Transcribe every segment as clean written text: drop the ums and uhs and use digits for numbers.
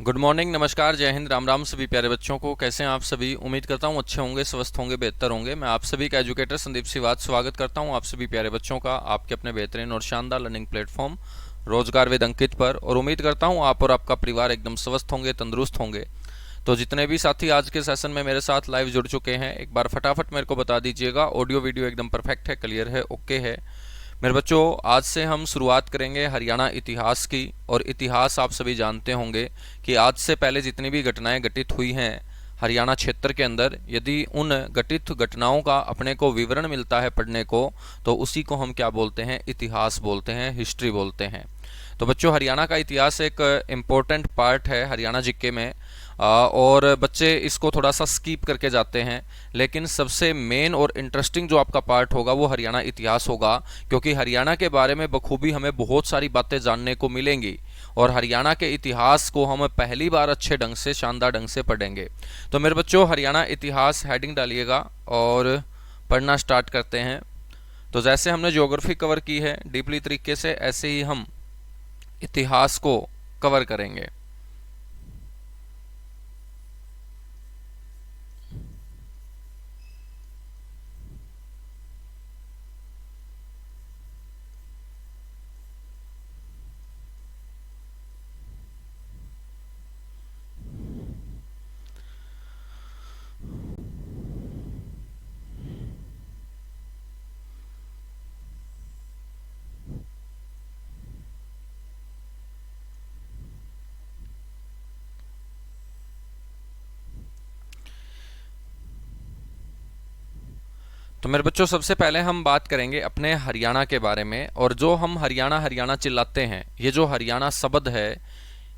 Good morning, नमस्कार, जय हिंद, राम राम सभी प्यारे बच्चों को। कैसे हैं आप सभी? उम्मीद करता हूं अच्छे होंगे, स्वस्थ होंगे, बेहतर होंगे। मैं आप सभी का एजुकेटर संदीप श्रीवास्तव स्वागत करता हूं आप सभी प्यारे बच्चों का आपके अपने बेहतरीन और शानदार लर्निंग प्लेटफॉर्म रोजगार विद अंकित पर। और उम्मीद करता हूं आप और आपका परिवार एकदम स्वस्थ होंगे, तंदुरुस्त होंगे। तो जितने भी साथी आज के सेशन में मेरे साथ लाइव जुड़ चुके हैं, एक बार फटाफट मेरे को बता दीजिएगा ऑडियो वीडियो एकदम परफेक्ट है, क्लियर है, ओके है। मेरे बच्चों, आज से हम शुरुआत करेंगे हरियाणा इतिहास की। और इतिहास आप सभी जानते होंगे कि आज से पहले जितनी भी घटनाएं घटित हुई हैं हरियाणा क्षेत्र के अंदर, यदि उन घटित घटनाओं का अपने को विवरण मिलता है पढ़ने को, तो उसी को हम क्या बोलते हैं? इतिहास बोलते हैं, हिस्ट्री बोलते हैं। तो बच्चों, हरियाणा का इतिहास एक इम्पोर्टेंट पार्ट है हरियाणा जीके में। और बच्चे इसको थोड़ा सा स्कीप करके जाते हैं, लेकिन सबसे मेन और इंटरेस्टिंग जो आपका पार्ट होगा वो हरियाणा इतिहास होगा, क्योंकि हरियाणा के बारे में बखूबी हमें बहुत सारी बातें जानने को मिलेंगी। और हरियाणा के इतिहास को हम पहली बार अच्छे ढंग से, शानदार ढंग से पढ़ेंगे। तो मेरे बच्चों, हरियाणा इतिहास हेडिंग डालिएगा और पढ़ना स्टार्ट करते हैं। तो जैसे हमने ज्योग्राफी कवर की है डीपली तरीके से, ऐसे ही हम इतिहास को कवर करेंगे। तो मेरे बच्चों, सबसे पहले हम बात करेंगे अपने हरियाणा के बारे में। और जो हम हरियाणा हरियाणा चिल्लाते हैं, ये जो हरियाणा शब्द है,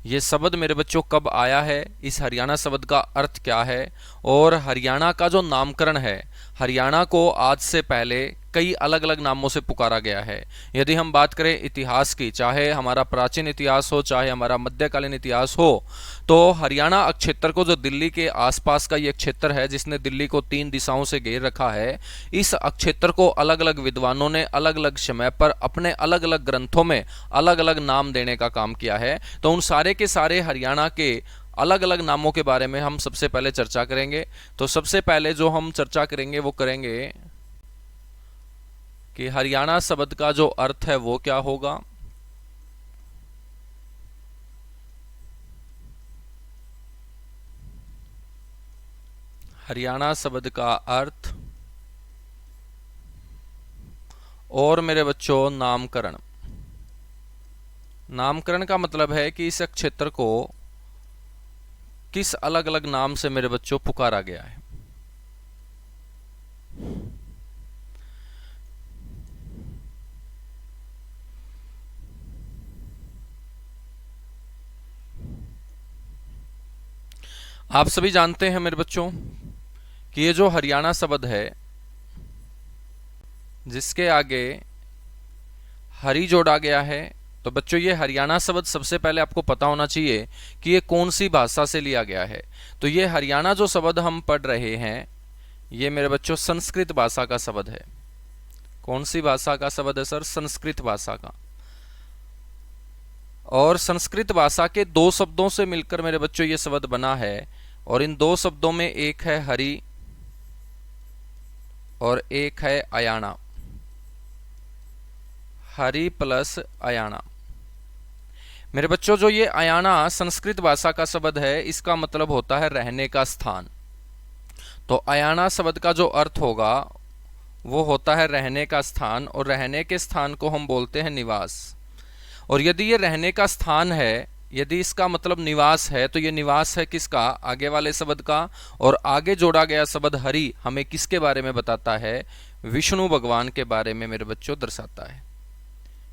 ये शब्द मेरे बच्चों कब आया है, इस हरियाणा शब्द का अर्थ क्या है, और हरियाणा का जो नामकरण है, हरियाणा को आज से पहले कई अलग अलग नामों से पुकारा गया है। यदि हम बात करें इतिहास की, चाहे हमारा प्राचीन इतिहास हो, चाहे हमारा मध्यकालीन इतिहास हो, तो हरियाणा क्षेत्र को, जो दिल्ली के आसपास का ये क्षेत्र है जिसने दिल्ली को 3 दिशाओं से घेर रखा है, इस क्षेत्र को अलग अलग विद्वानों ने अलग अलग समय पर अपने अलग अलग ग्रंथों में अलग अलग नाम देने का काम किया है। तो उन सारे के सारे हरियाणा के अलग अलग नामों के बारे में हम सबसे पहले चर्चा करेंगे। तो सबसे पहले जो हम चर्चा करेंगे वो करेंगे कि हरियाणा शब्द का जो अर्थ है वो क्या होगा। हरियाणा शब्द का अर्थ और मेरे बच्चों नामकरण। नामकरण का मतलब है कि इस क्षेत्र को किस अलग अलग नाम से मेरे बच्चों पुकारा गया है। आप सभी जानते हैं मेरे बच्चों कि ये जो हरियाणा शब्द है, जिसके आगे हरि जोड़ा गया है, तो बच्चों ये हरियाणा शब्द सबसे पहले आपको पता होना चाहिए कि ये कौन सी भाषा से लिया गया है। तो ये हरियाणा जो शब्द हम पढ़ रहे हैं, ये मेरे बच्चों संस्कृत भाषा का शब्द है। कौन सी भाषा का शब्द है सर? संस्कृत भाषा का। और संस्कृत भाषा के 2 शब्दों से मिलकर मेरे बच्चों ये शब्द बना है। और इन 2 शब्दों में एक है हरि और एक है अयाना। हरि प्लस अयाना। मेरे बच्चों, जो ये अयाना संस्कृत भाषा का शब्द है, इसका मतलब होता है रहने का स्थान। तो अयाना शब्द का जो अर्थ होगा वो होता है रहने का स्थान, और रहने के स्थान को हम बोलते हैं निवास। और यदि ये रहने का स्थान है, यदि इसका मतलब निवास है, तो ये निवास है किसका? आगे वाले शब्द का। और आगे जोड़ा गया शब्द हरि हमें किसके बारे में बताता है? विष्णु भगवान के बारे में मेरे बच्चों दर्शाता है।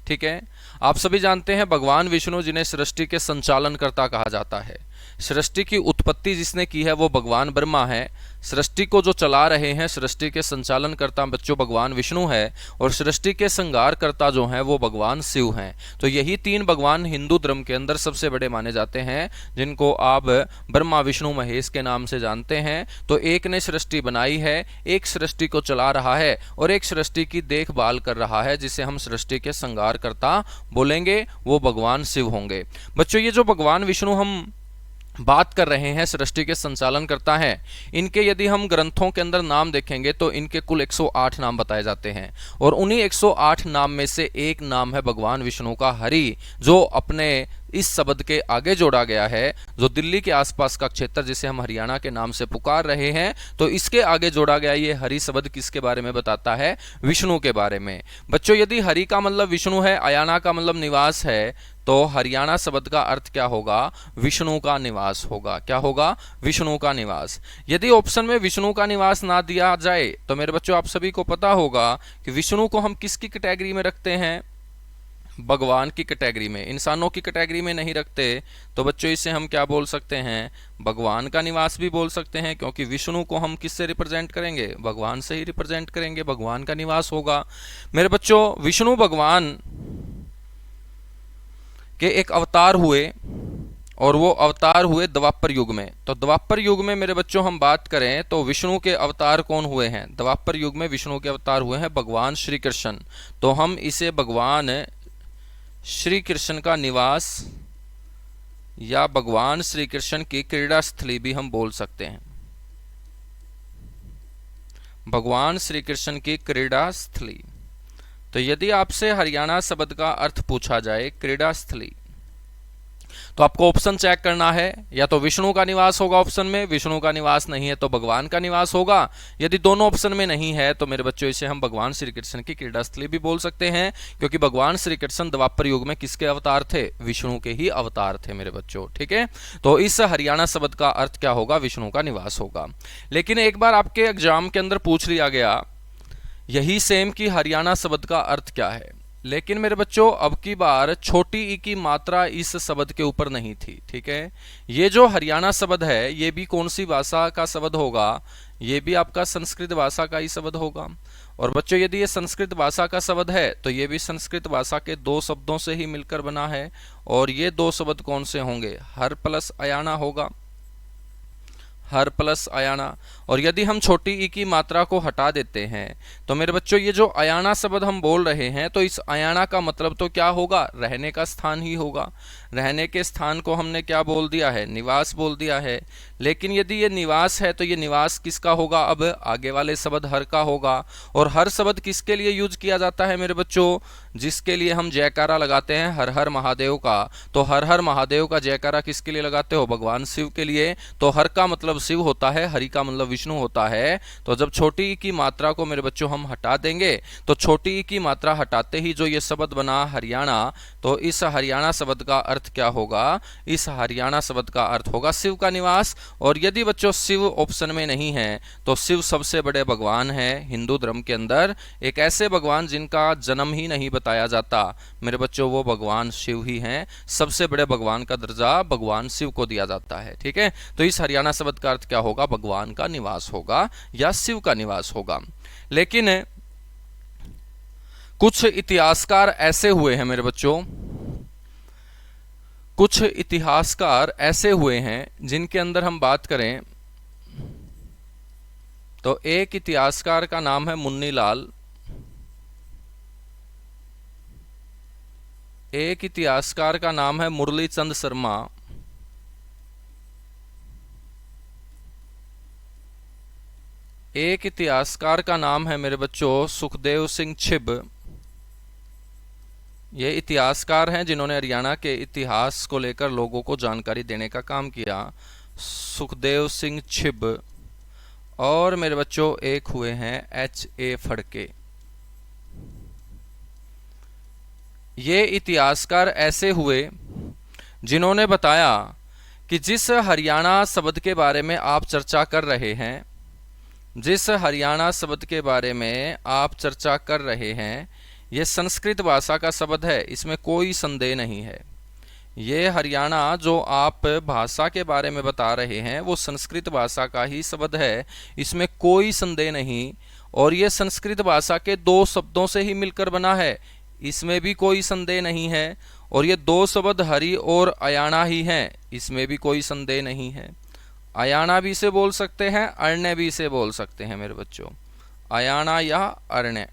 ठीक है, आप सभी जानते हैं भगवान विष्णु, जिन्हें सृष्टि के संचालनकर्ता कहा जाता है। सृष्टि की उत्पत्ति जिसने की है वो भगवान ब्रह्मा है। सृष्टि को जो चला रहे हैं, सृष्टि के संचालनकर्ता बच्चों भगवान विष्णु है। और सृष्टि के संहारकर्ता जो हैं वो भगवान शिव हैं। तो यही 3 भगवान हिंदू धर्म के अंदर सबसे बड़े माने जाते हैं, जिनको आप ब्रह्मा विष्णु महेश के नाम से जानते हैं। तो एक ने सृष्टि बनाई है, एक सृष्टि को चला रहा है, और एक सृष्टि की देखभाल कर रहा है, जिसे हम सृष्टि के संहारकर्ता बोलेंगे, वो भगवान शिव होंगे। बच्चों, ये जो भगवान विष्णु हम बात कर रहे हैं सृष्टि के संचालन करता है। इनके यदि हम ग्रंथों के अंदर नाम देखेंगे तो इनके कुल 108 नाम बताए जाते हैं और उन्हीं 108 नाम में से एक नाम है भगवान विष्णु का हरि, जो अपने इस शब्द के आगे जोड़ा गया है। जो दिल्ली के आसपास का क्षेत्र जिसे हम हरियाणा के नाम से पुकार रहे हैं, तो इसके आगे जोड़ा गया ये हरि शब्द किसके बारे में बताता है? विष्णु के बारे में। बच्चों यदि हरि का मतलब विष्णु है, अयाना का मतलब निवास है, तो हरियाणा शब्द का अर्थ क्या होगा? विष्णु का निवास होगा। क्या होगा? विष्णु का निवास। यदि ऑप्शन में विष्णु का निवास ना दिया जाए तो मेरे बच्चों आप सभी को पता होगा कि विष्णु को हम किसकी कैटेगरी में रखते हैं? भगवान की कैटेगरी में, इंसानों की कैटेगरी में नहीं रखते। तो बच्चों इसे हम क्या बोल सकते हैं? भगवान का निवास भी बोल सकते हैं, क्योंकि विष्णु को हम किससे रिप्रेजेंट करेंगे? भगवान से ही रिप्रेजेंट करेंगे, भगवान का निवास होगा। मेरे बच्चों विष्णु भगवान के एक अवतार हुए और वो अवतार हुए द्वापर युग में। तो द्वापर युग में मेरे बच्चों हम बात करें तो विष्णु के अवतार कौन हुए हैं? द्वापर युग में विष्णु के अवतार हुए हैं भगवान श्री कृष्ण। तो हम इसे भगवान श्री कृष्ण का निवास या भगवान श्री कृष्ण की क्रीड़ा स्थली भी हम बोल सकते हैं। भगवान श्री कृष्ण की क्रीड़ा स्थली। तो यदि आपसे हरियाणा शब्द का अर्थ पूछा जाए क्रीड़ा स्थली, तो आपको ऑप्शन चेक करना है। या तो विष्णु का निवास होगा ऑप्शन में, विष्णु का निवास नहीं है तो भगवान का निवास होगा। यदि दोनों ऑप्शन में नहीं है तो मेरे बच्चों इसे हम भगवान श्री कृष्ण की क्रीड़ा स्थली भी बोल सकते हैं, क्योंकि भगवान श्री कृष्ण द्वापर युग में किसके अवतार थे? विष्णु के ही अवतार थे मेरे बच्चों। ठीक है, तो इस हरियाणा शब्द का अर्थ क्या होगा? विष्णु का निवास होगा। लेकिन एक बार आपके एग्जाम के अंदर पूछ लिया गया यही सेम कि हरियाणा शब्द का अर्थ क्या है, लेकिन मेरे बच्चों अब की बार छोटी ई की मात्रा इस शब्द के ऊपर नहीं थी। ठीक है, ये जो हरियाणा शब्द है ये भी कौन सी भाषा का शब्द होगा? ये भी आपका संस्कृत भाषा का ही शब्द होगा। और बच्चों यदि ये संस्कृत भाषा का शब्द है तो ये भी संस्कृत भाषा के दो शब्दों से ही मिलकर बना है। और ये दो शब्द कौन से होंगे? हर प्लस अयाना होगा, हर प्लस अयाना। और यदि हम छोटी ई की मात्रा को हटा देते हैं तो मेरे बच्चों ये जो अयाना शब्द हम बोल रहे हैं, तो इस अयाना का मतलब तो क्या होगा? रहने का स्थान ही होगा। रहने के स्थान को हमने क्या बोल दिया है? निवास बोल दिया है। लेकिन यदि ये निवास है तो ये निवास किसका होगा? अब आगे वाले शब्द हर का होगा। और हर शब्द किसके लिए यूज किया जाता है मेरे बच्चों? जिसके लिए हम जयकारा लगाते हैं हर हर महादेव का। तो हर हर महादेव का जयकारा किसके लिए लगाते हो? भगवान शिव के लिए। तो हर का मतलब शिव होता है, हरि का मतलब विष्णु होता है। तो जब छोटी ई की मात्रा को मेरे बच्चों हम हटा देंगे तो छोटी ई की मात्रा हटाते ही जो ये शब्द बना हरियाणा, तो इस हरियाणा शब्द का अर्थ क्या होगा? इस हरियाणा शब्द का अर्थ होगा शिव का निवास। और यदि बच्चों शिव ऑप्शन में नहीं है तो शिव सबसे बड़े भगवान है हिंदू धर्म के अंदर। एक ऐसे भगवान जिनका जन्म ही नहीं बताया जाता मेरे बच्चों, वो भगवान शिव ही हैं। सबसे बड़े भगवान का दर्जा भगवान शिव को दिया जाता है। ठीक है, तो इस हरियाणा शब्द का अर्थ क्या होगा? भगवान का निवास होगा या शिव का निवास होगा। लेकिन कुछ इतिहासकार ऐसे हुए हैं मेरे बच्चों, कुछ इतिहासकार ऐसे हुए हैं जिनके अंदर हम बात करें तो एक इतिहासकार का नाम है मुन्नीलाल, एक इतिहासकार का नाम है मुरली चंद शर्मा, एक इतिहासकार का नाम है मेरे बच्चों सुखदेव सिंह छिब। ये इतिहासकार हैं जिन्होंने हरियाणा के इतिहास को लेकर लोगों को जानकारी देने का काम किया, सुखदेव सिंह छिब। और मेरे बच्चों एक हुए हैं H.A. फड़के। ये इतिहासकार ऐसे हुए जिन्होंने बताया कि जिस हरियाणा शब्द के बारे में आप चर्चा कर रहे हैं, जिस हरियाणा शब्द के बारे में आप चर्चा कर रहे हैं, ये संस्कृत भाषा का शब्द है, इसमें कोई संदेह नहीं है। ये हरियाणा जो आप भाषा के बारे में बता रहे हैं वो संस्कृत भाषा का ही शब्द है, इसमें कोई संदेह नहीं। और ये संस्कृत भाषा के दो शब्दों से ही मिलकर बना है, इसमें भी कोई संदेह नहीं है। और ये दो शब्द हरि और अयाना ही हैं, इसमें भी कोई संदेह नहीं है। अयाना भी इसे बोल सकते हैं, अरण्य भी इसे बोल सकते हैं मेरे बच्चों, अयाना या अरण्य।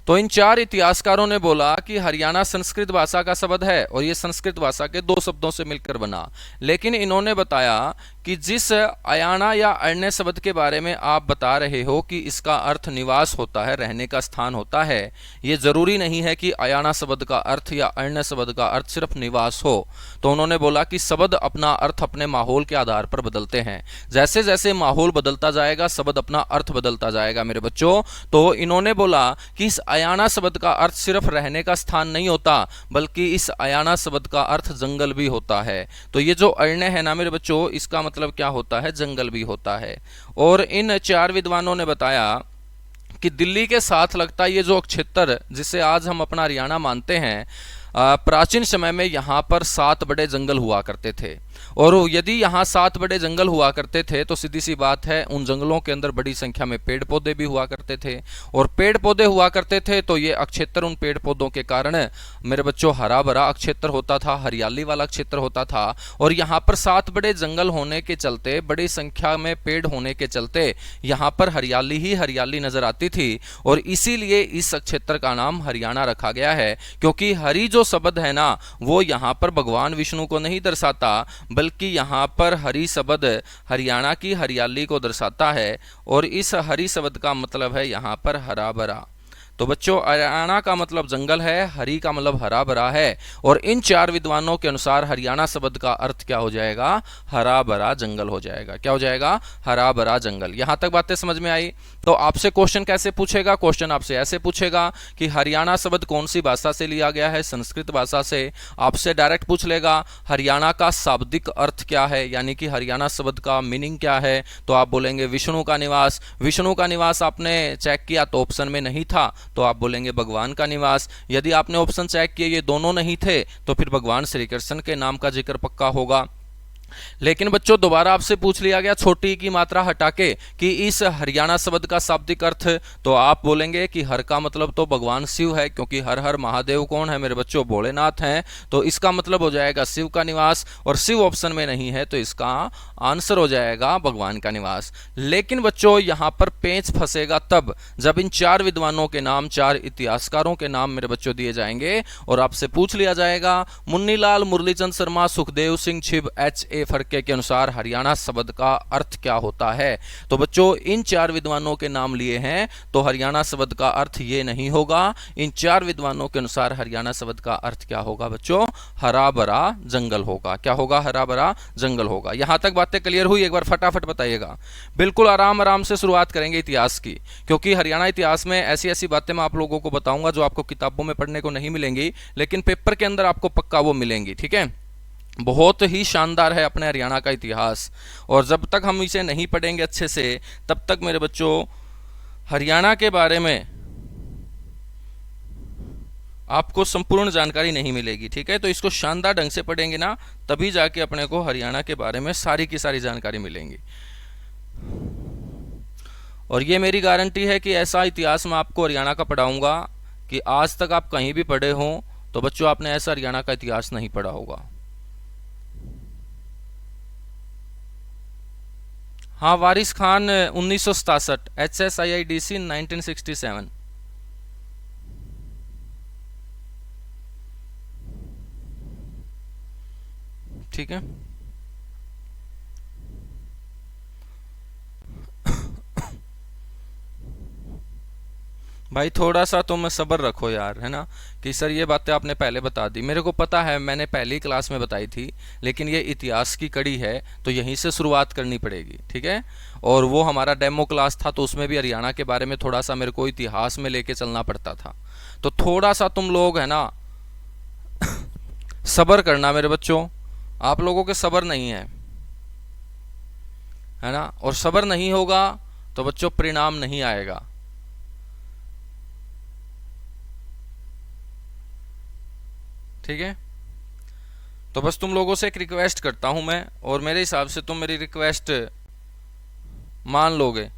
तो इन चार इतिहासकारों ने बोला कि हरियाणा संस्कृत भाषा का शब्द है और ये संस्कृत भाषा के दो शब्दों से मिलकर बना। लेकिन इन्होंने बताया कि जिस अयाना या अरण्य शब्द के बारे में आप बता रहे हो कि इसका अर्थ निवास होता है, रहने का स्थान होता है, ये जरूरी नहीं है कि अयाना शब्द का अर्थ या अरण्य शब्द का अर्थ सिर्फ निवास हो। तो उन्होंने बोला कि शब्द अपना अर्थ अपने माहौल के आधार पर बदलते हैं। जैसे जैसे माहौल बदलता जाएगा शब्द अपना अर्थ बदलता जाएगा मेरे बच्चों। तो इन्होंने बोला कि इस अयाना शब्द का अर्थ सिर्फ रहने का स्थान नहीं होता, बल्कि इस अयाना शब्द का अर्थ जंगल भी होता है। तो ये जो अरण्य है ना मेरे बच्चों, इसका मतलब क्या होता है, जंगल भी होता है। और इन चार विद्वानों ने बताया कि दिल्ली के साथ लगता ये जो क्षेत्र जिसे आज हम अपना हरियाणा मानते हैं, प्राचीन समय में यहाँ पर 7 बड़े जंगल हुआ करते थे। और यदि यहाँ 7 बड़े जंगल हुआ करते थे तो सीधी सी बात है उन जंगलों के अंदर बड़ी संख्या में पेड़ पौधे भी हुआ करते थे। और पेड़ पौधे हुआ करते थे तो ये अक्षेत्र उन पेड़ पौधों के कारण मेरे बच्चों हरा भरा अक्षेत्र होता था, हरियाली वाला क्षेत्र होता था। और यहाँ पर 7 बड़े जंगल होने के चलते, बड़ी संख्या में पेड़ होने के चलते यहाँ पर हरियाली ही हरियाली नजर आती थी। और इसीलिए इस क्षेत्र का नाम हरियाणा रखा गया है, क्योंकि हरि जो शब्द है ना वो यहाँ पर भगवान विष्णु को नहीं दर्शाता, बल्कि यहाँ पर हरि शब्द हरियाणा की हरियाली को दर्शाता है। और इस हरि शब्द का मतलब है यहाँ पर हरा भरा। तो बच्चों हरियाणा का मतलब जंगल है, हरी का मतलब हरा भरा है। और इन चार विद्वानों के अनुसार हरियाणा शब्द का अर्थ क्या हो जाएगा, हरा भरा जंगल हो जाएगा। क्या हो जाएगा, हरा भरा जंगल। यहां तक बातें समझ में आई। तो आपसे क्वेश्चन कैसे पूछेगा, क्वेश्चन आपसे ऐसे पूछेगा कि हरियाणा शब्द कौन सी भाषा से लिया गया है, संस्कृत भाषा से। आपसे डायरेक्ट पूछ लेगा हरियाणा का शाब्दिक अर्थ क्या है, यानी कि हरियाणा शब्द का मीनिंग क्या है। तो आप बोलेंगे विष्णु का निवास। विष्णु का निवास आपने चेक किया तो ऑप्शन में नहीं था, तो आप बोलेंगे भगवान का निवास। यदि आपने ऑप्शन चेक किए ये दोनों नहीं थे तो फिर भगवान श्री कृष्ण के नाम का जिक्र पक्का होगा। लेकिन बच्चों दोबारा आपसे पूछ लिया गया छोटी की मात्रा हटा के कि इस हरियाणा शब्द का शाब्दिक अर्थ, तो आप बोलेंगे कि हर का मतलब तो भगवान शिव है, क्योंकि हर हर महादेव कौन है मेरे बच्चों, भोलेनाथ हैं। तो इसका मतलब हो जाएगा शिव का निवास। और शिव ऑप्शन में नहीं है तो इसका आंसर हो जाएगा भगवान का निवास। लेकिन बच्चों यहां पर पेंच फंसेगा तब जब इन चार विद्वानों के नाम, चार इतिहासकारों के नाम मेरे बच्चों दिए जाएंगे और आपसे पूछ लिया जाएगा मुन्नीलाल, मुरलीचंद शर्मा, सुखदेव सिंह छिब, HA फड़के के अनुसार हरियाणा शब्द का अर्थ क्या होता है। तो बच्चों इन चार विद्वानों के नाम लिए हैं तो हरियाणा शब्द का अर्थ ये नहीं होगा। इन चार विद्वानों के अनुसार हरियाणा शब्द का अर्थ क्या होगा बच्चों, हरा भरा जंगल होगा। क्या होगा, हरा भरा जंगल होगा। यहां तक बातें क्लियर हुई, एक बार फटाफट बताइएगा। बिल्कुल आराम आराम से शुरुआत करेंगे इतिहास की, क्योंकि हरियाणा इतिहास में ऐसी ऐसी बातें मैं आप लोगों को बताऊंगा जो आपको किताबों में पढ़ने को नहीं मिलेंगी, लेकिन पेपर के अंदर आपको पक्का वो मिलेंगी। ठीक है, बहुत ही शानदार है अपने हरियाणा का इतिहास। और जब तक हम इसे नहीं पढ़ेंगे अच्छे से तब तक मेरे बच्चों हरियाणा के बारे में आपको संपूर्ण जानकारी नहीं मिलेगी। ठीक है, तो इसको शानदार ढंग से पढ़ेंगे ना तभी जाके अपने को हरियाणा के बारे में सारी की सारी जानकारी मिलेंगी। और ये मेरी गारंटी है कि ऐसा इतिहास मैं आपको हरियाणा का पढ़ाऊंगा कि आज तक आप कहीं भी पढ़े हो तो बच्चों आपने ऐसा हरियाणा का इतिहास नहीं पढ़ा होगा। हाँ, वारिस खान 1967, HSIIDC 1967। ठीक है, भाई थोड़ा सा तुम सब्र रखो यार, है ना, कि सर ये बातें आपने पहले बता दी। मेरे को पता है मैंने पहली क्लास में बताई थी, लेकिन ये इतिहास की कड़ी है तो यहीं से शुरुआत करनी पड़ेगी। ठीक है, और वो हमारा डेमो क्लास था तो उसमें भी हरियाणा के बारे में थोड़ा सा मेरे को इतिहास में लेके चलना पड़ता था। तो थोड़ा सा तुम लोग है ना सब्र करना मेरे बच्चों, आप लोगों के सब्र नहीं है ना, और सब्र नहीं होगा तो बच्चों परिणाम नहीं आएगा। ठीक है, तो बस तुम लोगों से एक रिक्वेस्ट करता हूं मैं, और मेरे हिसाब से तुम मेरी रिक्वेस्ट मान लोगे।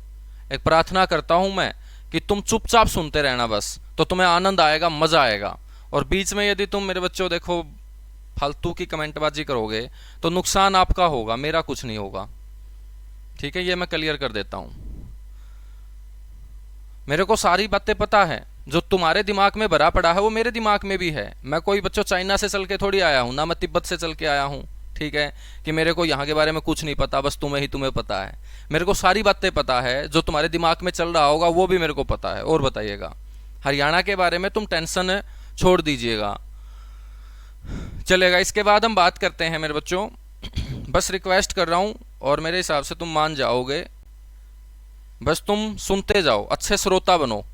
एक प्रार्थना करता हूं मैं कि तुम चुपचाप सुनते रहना बस, तो तुम्हें आनंद आएगा, मजा आएगा। और बीच में यदि तुम मेरे बच्चों देखो फालतू की कमेंटबाजी करोगे तो नुकसान आपका होगा, मेरा कुछ नहीं होगा। ठीक है, ये मैं क्लियर कर देता हूं। मेरे को सारी बातें पता है, जो तुम्हारे दिमाग में भरा पड़ा है वो मेरे दिमाग में भी है। मैं कोई बच्चों चाइना से चल के थोड़ी आया हूँ, ना मैं तिब्बत से चल के आया हूँ, ठीक है, कि मेरे को यहाँ के बारे में कुछ नहीं पता, बस तुम्हें पता है। मेरे को सारी बातें पता है, जो तुम्हारे दिमाग में चल रहा होगा वो भी मेरे को पता है। और बताइएगा, हरियाणा के बारे में तुम टेंशन छोड़ दीजिएगा, चलेगा। इसके बाद हम बात करते हैं मेरे बच्चों, बस रिक्वेस्ट कर रहा हूँ और मेरे हिसाब से तुम मान जाओगे, बस तुम सुनते जाओ, अच्छे श्रोता बनो।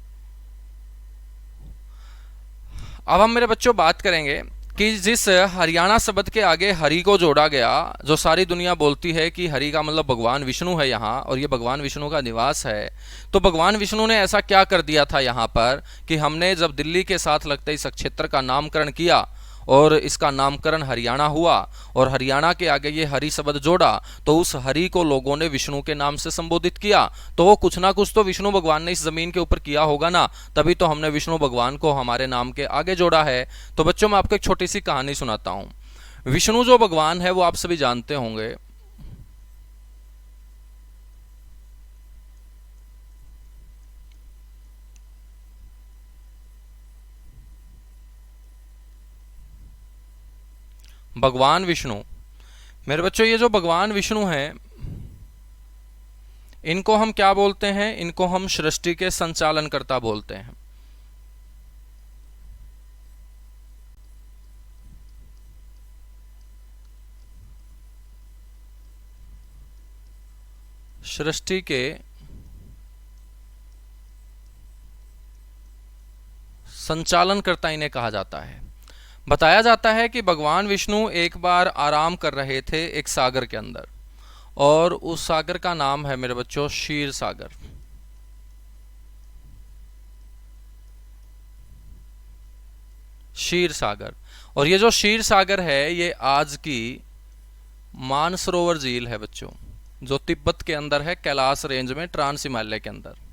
अब हम मेरे बच्चों बात करेंगे कि जिस हरियाणा शब्द के आगे हरि को जोड़ा गया, जो सारी दुनिया बोलती है कि हरि का मतलब भगवान विष्णु है यहाँ, और ये भगवान विष्णु का निवास है, तो भगवान विष्णु ने ऐसा क्या कर दिया था यहाँ पर कि हमने जब दिल्ली के साथ लगते इस क्षेत्र का नामकरण किया और इसका नामकरण हरियाणा हुआ, और हरियाणा के आगे ये हरि शब्द जोड़ा, तो उस हरि को लोगों ने विष्णु के नाम से संबोधित किया। तो वो कुछ ना कुछ तो विष्णु भगवान ने इस जमीन के ऊपर किया होगा ना, तभी तो हमने विष्णु भगवान को हमारे नाम के आगे जोड़ा है। तो बच्चों, मैं आपको एक छोटी सी कहानी सुनाता हूँ। विष्णु जो भगवान है वो आप सभी जानते होंगे, भगवान विष्णु। मेरे बच्चों, ये जो भगवान विष्णु हैं, इनको हम क्या बोलते हैं? इनको हम सृष्टि के संचालनकर्ता बोलते हैं। सृष्टि के संचालनकर्ता इन्हें कहा जाता है। बताया जाता है कि भगवान विष्णु एक बार आराम कर रहे थे एक सागर के अंदर, और उस सागर का नाम है मेरे बच्चों क्षीर सागर। क्षीर सागर। और ये जो क्षीर सागर है, ये आज की मानसरोवर झील है बच्चों, जो तिब्बत के अंदर है, कैलाश रेंज में, ट्रांस हिमालय के अंदर।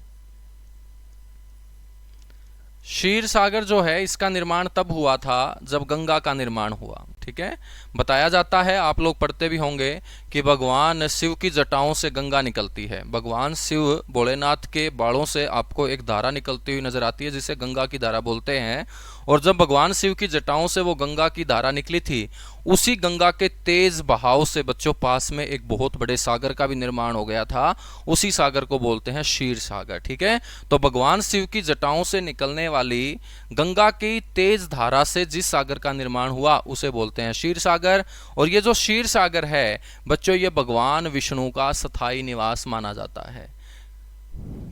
क्षीर सागर जो है, इसका निर्माण तब हुआ था जब गंगा का निर्माण हुआ, ठीक है। बताया जाता है, आप लोग पढ़ते भी होंगे, कि भगवान शिव की जटाओं से गंगा निकलती है। भगवान शिव भोलेनाथ के बालों से आपको एक धारा निकलती हुई नजर आती है, जिसे गंगा की धारा बोलते हैं। और जब भगवान शिव की जटाओं से वो गंगा की धारा निकली थी, उसी गंगा के तेज बहाव से बच्चों पास में एक बहुत बड़े सागर का भी निर्माण हो गया था। उसी सागर को बोलते हैं क्षीर सागर, ठीक है। तो भगवान शिव की जटाओं से निकलने वाली गंगा की तेज धारा से जिस सागर का निर्माण हुआ, उसे बोलते हैं क्षीर सागर। और ये जो क्षीर सागर है बच्चों, ये भगवान विष्णु का स्थायी निवास माना जाता है।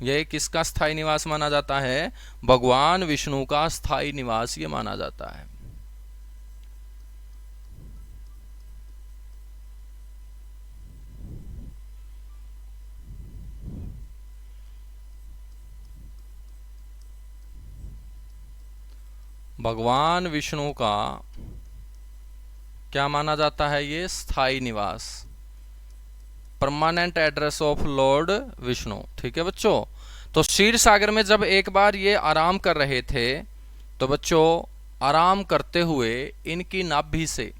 यह किसका स्थायी निवास माना जाता है? भगवान विष्णु का स्थायी निवास ये माना जाता है। भगवान विष्णु का क्या माना जाता है? ये स्थायी निवास, permanent address of Lord Vishnu, ठीक है बच्चों। तो क्षीर सागर में जब एक बार ये आराम कर रहे थे, तो बच्चों आराम करते हुए इनकी नाभि से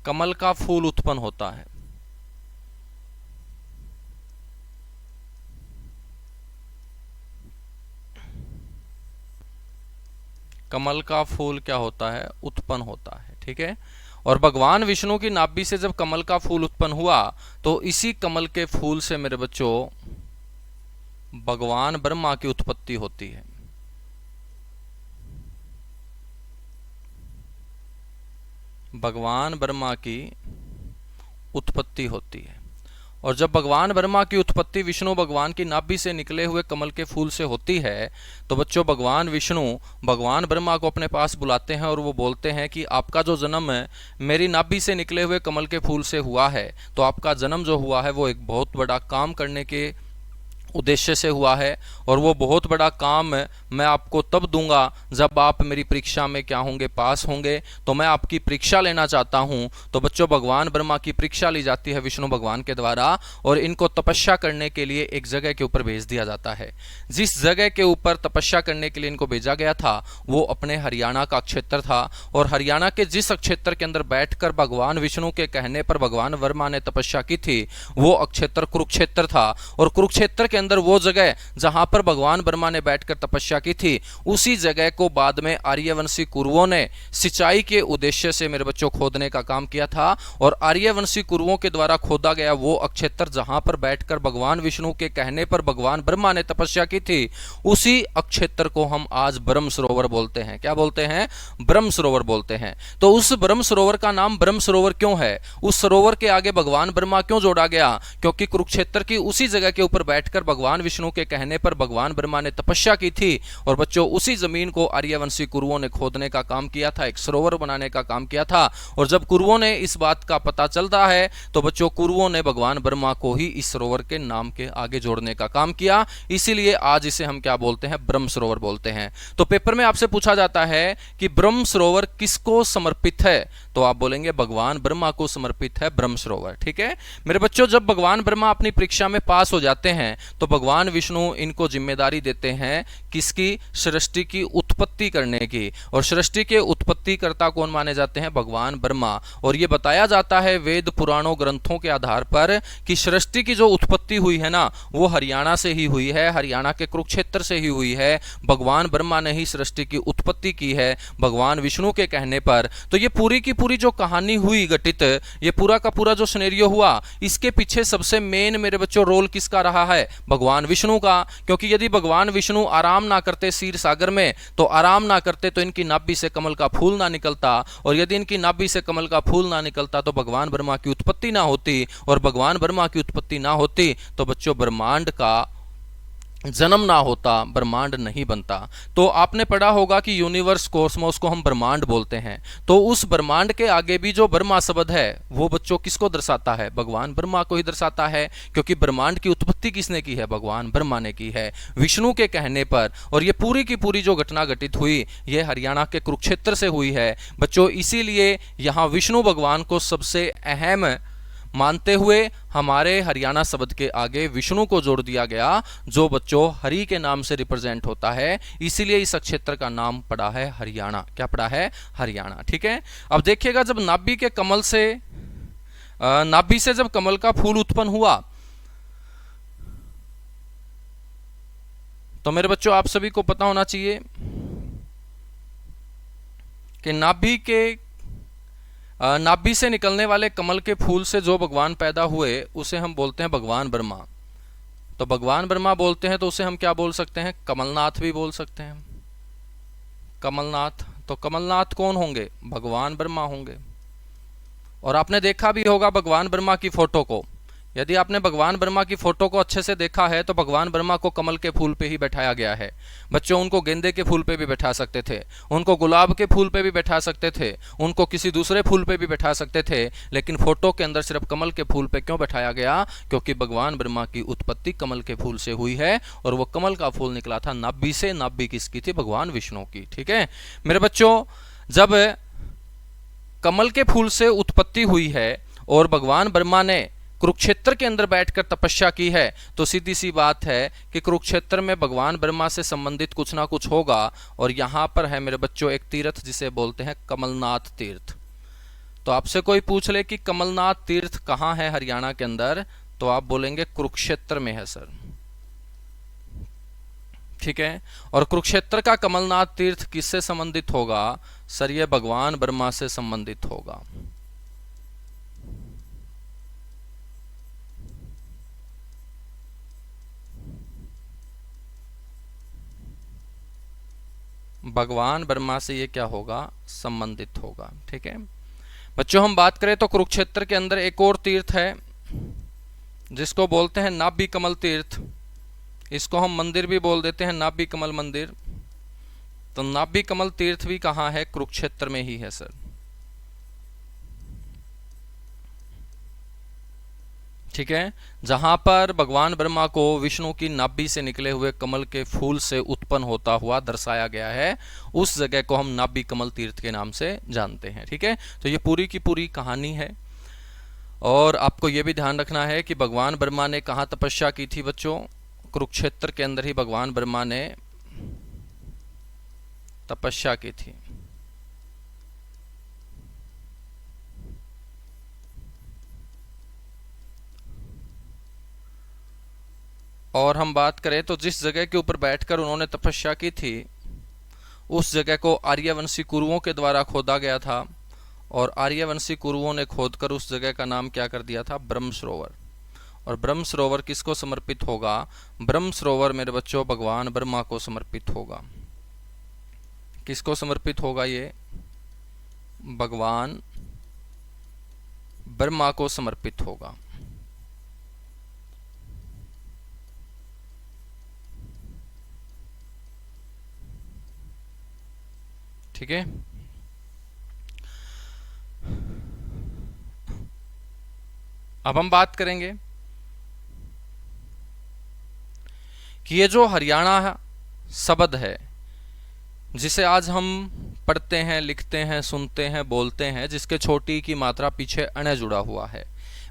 कमल का फूल उत्पन्न होता है। कमल का फूल क्या होता है? उत्पन्न होता है, ठीक है। और भगवान विष्णु की नाभि से जब कमल का फूल उत्पन्न हुआ, तो इसी कमल के फूल से मेरे बच्चों भगवान ब्रह्मा की उत्पत्ति होती है। भगवान ब्रह्मा की उत्पत्ति होती है। और जब भगवान ब्रह्मा की उत्पत्ति विष्णु भगवान की नाभि से निकले हुए कमल के फूल से होती है, तो बच्चों भगवान विष्णु भगवान ब्रह्मा को अपने पास बुलाते हैं और वो बोलते हैं कि आपका जो जन्म है मेरी नाभि से निकले हुए कमल के फूल से हुआ है, तो आपका जन्म जो हुआ है वो एक बहुत बड़ा काम करने के उद्देश्य से हुआ है, और वो बहुत बड़ा काम मैं आपको तब दूंगा जब आप मेरी परीक्षा में क्या होंगे, पास होंगे। तो मैं आपकी परीक्षा लेना चाहता हूं। तो बच्चों, भगवान ब्रह्मा की परीक्षा ली जाती है विष्णु भगवान के द्वारा, और इनको तपस्या करने के लिए एक जगह के ऊपर भेज दिया जाता है। जिस जगह के ऊपर तपस्या करने के लिए इनको भेजा गया था वो अपने हरियाणा का क्षेत्र था, और हरियाणा के जिस क्षेत्र के अंदर बैठकर भगवान विष्णु के कहने पर भगवान वर्मा ने तपस्या की थी वो क्षेत्र कुरुक्षेत्र था। और कुरुक्षेत्र के अंदर वो जगह जहां पर भगवान ब्रह्मा ने बैठकर तपस्या की थी, उसी जगह को बाद में आर्यवंशी कुरुओं ने सिंचाई के उद्देश्य से मेरे बच्चों खोदने का काम किया था। और आर्यवंशी कुरुओं के द्वारा खोदा गया वो क्षेत्र जहां पर बैठकर भगवान विष्णु के कहने पर भगवान ब्रह्मा ने तपस्या की थी, उसी क्षेत्र को हम आज ब्रह्म सरोवर बोलते हैं। क्या बोलते हैं? ब्रह्म सरोवर बोलते हैं। तो उस ब्रह्म सरोवर का नाम ब्रह्म सरोवर क्यों है? उस सरोवर के आगे भगवान ब्रह्मा क्यों जोड़ा गया? क्योंकि कुरुक्षेत्र की उसी जगह के ऊपर बैठकर भगवान विष्णु के कहने पर भगवान ब्रह्मा ने तपस्या की थी, और बच्चों उसी जमीन को आर्यवंशी कुरुओं ने खोदने का काम किया था, एक सरोवर बनाने का काम किया था। और जब कुरुओं ने इस बात का पता चलता है तो बच्चों कुरुओं ने भगवान ब्रह्मा को ही इस सरोवर के नाम के आगे जोड़ने का काम किया। इसीलिए आज इसे हम क्या बोलते हैं? ब्रह्म सरोवर बोलते हैं। तो पेपर में आपसे पूछा जाता है कि ब्रह्म सरोवर किसको समर्पित है? तो आप बोलेंगे भगवान ब्रह्मा को समर्पित है ब्रह्म सरोवर। ठीक है मेरे बच्चों, जब भगवान ब्रह्मा अपनी परीक्षा में पास हो जाते हैं तो भगवान विष्णु इनको जिम्मेदारी देते हैं किसकी? सृष्टि की उत्पत्ति करने की। और सृष्टि के उत्पत्तिकर्ता कौन माने जाते हैं? भगवान ब्रह्मा। और यह बताया जाता है वेद पुराणों ग्रंथों के आधार पर कि सृष्टि की जो उत्पत्ति हुई है ना, वो हरियाणा से ही हुई है, हरियाणा के कुरुक्षेत्र से ही हुई है। भगवान ब्रह्मा ने ही सृष्टि की उत्पत्ति की है भगवान विष्णु के कहने पर। तो ये पूरी की पूरी जो कहानी हुई घटित, ये पूरा का पूरा जो सिनेरियो हुआ, इसके पीछे सबसे मेन मेरे बच्चों रोल किसका रहा है? भगवान विष्णु का। क्योंकि यदि भगवान विष्णु आराम ना करते क्षीर सागर में, तो आराम ना करते तो इनकी नाभि से कमल का फूल ना निकलता, और यदि इनकी नाभि से कमल का फूल ना निकलता तो भगवान ब्रह्मा की उत्पत्ति ना होती, और भगवान ब्रह्मा की उत्पत्ति ना होती तो बच्चों ब्रह्मांड का जन्म ना होता, ब्रह्मांड नहीं बनता। तो आपने पढ़ा होगा कि यूनिवर्स, कॉस्मोस को हम ब्रह्मांड बोलते हैं। तो उस ब्रह्मांड के आगे भी जो ब्रह्मा शब्द है वो बच्चों किसको दर्शाता है? भगवान ब्रह्मा को ही दर्शाता है। क्योंकि ब्रह्मांड की उत्पत्ति किसने की है? भगवान ब्रह्मा ने की है विष्णु के कहने पर। और ये पूरी की पूरी जो घटना घटित हुई ये हरियाणा के कुरुक्षेत्र से हुई है बच्चों। इसीलिए यहाँ विष्णु भगवान को सबसे अहम मानते हुए हमारे हरियाणा शब्द के आगे विष्णु को जोड़ दिया गया, जो बच्चों हरि के नाम से रिप्रेजेंट होता है। इसीलिए इस क्षेत्र का नाम पड़ा है हरियाणा। क्या पड़ा है? हरियाणा। ठीक है, अब देखिएगा जब नाभि के कमल से नाभि से जब कमल का फूल उत्पन्न हुआ तो मेरे बच्चों आप सभी को पता होना चाहिए कि नाभि से निकलने वाले कमल के फूल से जो भगवान पैदा हुए उसे हम बोलते हैं भगवान ब्रह्मा। तो भगवान ब्रह्मा बोलते हैं तो उसे हम क्या बोल सकते हैं? कमलनाथ भी बोल सकते हैं। कमलनाथ। तो कमलनाथ कौन होंगे? भगवान ब्रह्मा होंगे। और आपने देखा भी होगा भगवान ब्रह्मा की फोटो को। यदि आपने भगवान ब्रह्मा की फोटो को अच्छे से देखा है तो भगवान ब्रह्मा को कमल के फूल पे ही बैठाया गया है बच्चों। उनको गेंदे के फूल पे भी बैठा सकते थे, उनको गुलाब के फूल पे भी बैठा सकते थे, उनको किसी दूसरे फूल पे भी बैठा सकते थे, लेकिन फोटो के अंदर सिर्फ कमल के फूल पे क्यों बैठाया गया? क्योंकि भगवान ब्रह्मा की उत्पत्ति कमल के फूल से हुई है, और वो कमल का फूल निकला था नाभि से। नाभि किसकी थी? भगवान विष्णु की। ठीक है मेरे बच्चों, जब कमल के फूल से उत्पत्ति हुई है और भगवान ब्रह्मा ने कुरुक्षेत्र के अंदर बैठकर तपस्या की है, तो सीधी सी बात है कि कुरुक्षेत्र में भगवान ब्रह्मा से संबंधित कुछ ना कुछ होगा। और यहां पर है मेरे बच्चों एक तीर्थ जिसे बोलते हैं कमलनाथ तीर्थ। तो आपसे कोई पूछ ले कि कमलनाथ तीर्थ कहां है हरियाणा के अंदर, तो आप बोलेंगे कुरुक्षेत्र में है सर। ठीक है, और कुरुक्षेत्र का कमलनाथ तीर्थ किससे संबंधित होगा? सर ये भगवान ब्रह्मा से संबंधित होगा। भगवान ब्रह्मा से ये क्या होगा? संबंधित होगा। ठीक है बच्चों, हम बात करें तो कुरुक्षेत्र के अंदर एक और तीर्थ है जिसको बोलते हैं नाभि कमल तीर्थ। इसको हम मंदिर भी बोल देते हैं, नाभि कमल मंदिर। तो नाभि कमल तीर्थ भी कहाँ है? कुरुक्षेत्र में ही है सर। ठीक है, जहां पर भगवान ब्रह्मा को विष्णु की नाभि से निकले हुए कमल के फूल से उत्पन्न होता हुआ दर्शाया गया है, उस जगह को हम नाभि कमल तीर्थ के नाम से जानते हैं। ठीक है, तो ये पूरी की पूरी कहानी है। और आपको ये भी ध्यान रखना है कि भगवान ब्रह्मा ने कहाँ तपस्या की थी बच्चों? कुरुक्षेत्र के अंदर ही भगवान ब्रह्मा ने तपस्या की थी। और हम बात करें तो जिस जगह के ऊपर बैठकर उन्होंने तपस्या की थी, उस जगह को आर्यवंशी कुरुओं के द्वारा खोदा गया था, और आर्यवंशी कुरुओं ने खोदकर उस जगह का नाम क्या कर दिया था? ब्रह्म सरोवर। और ब्रह्म सरोवर किसको समर्पित होगा? ब्रह्म सरोवर मेरे बच्चों भगवान ब्रह्मा को समर्पित होगा। किसको समर्पित होगा? ये भगवान ब्रह्मा को समर्पित होगा। ठीक है, अब हम बात करेंगे कि ये जो हरियाणा शब्द है, जिसे आज हम पढ़ते हैं, लिखते हैं, सुनते हैं, बोलते हैं, जिसके छोटी की मात्रा पीछे अण जुड़ा हुआ है,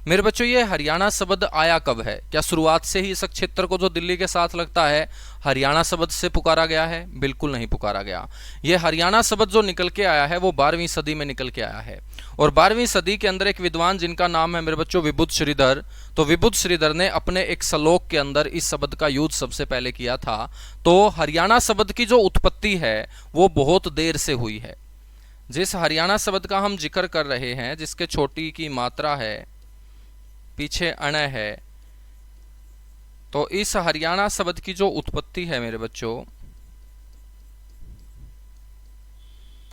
मेरे बच्चों ये हरियाणा शब्द आया कब है? क्या शुरुआत से ही इस क्षेत्र को जो दिल्ली के साथ लगता है हरियाणा शब्द से पुकारा गया है? बिल्कुल नहीं पुकारा गया। ये हरियाणा शब्द जो निकल के आया है वो 12वीं सदी में निकल के आया है। और 12वीं सदी के अंदर एक विद्वान जिनका नाम है मेरे बच्चों विबुध श्रीधर, तो विबुध श्रीधर ने अपने एक श्लोक के अंदर इस शब्द का यूज सबसे पहले किया था। तो हरियाणा शब्द की जो उत्पत्ति है वो बहुत देर से हुई है। जिस हरियाणा शब्द का हम जिक्र कर रहे हैं, जिसके छोटी की मात्रा है, पीछे अण है, तो इस हरियाणा शब्द की जो उत्पत्ति है मेरे बच्चों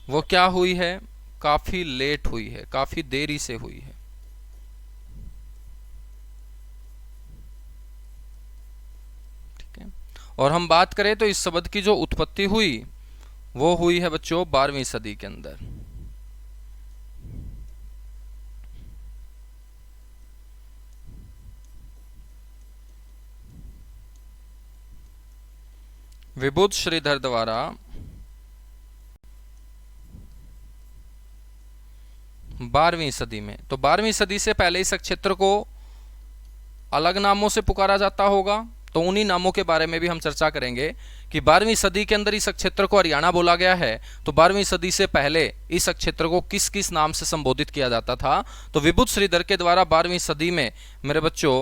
वो क्या हुई है? काफी लेट हुई है, काफी देरी से हुई है। ठीक है, और हम बात करें तो इस शब्द की जो उत्पत्ति हुई वो हुई है बच्चों 12वीं सदी के अंदर। विबुध श्रीधर द्वारा 12वीं सदी में। तो 12वीं सदी से पहले इस क्षेत्र को अलग नामों से पुकारा जाता होगा, तो उन्हीं नामों के बारे में भी हम चर्चा करेंगे कि 12वीं सदी के अंदर इस क्षेत्र को हरियाणा बोला गया है, तो 12वीं सदी से पहले इस क्षेत्र को किस किस नाम से संबोधित किया जाता था। तो विबुध श्रीधर के द्वारा 12वीं सदी में मेरे बच्चों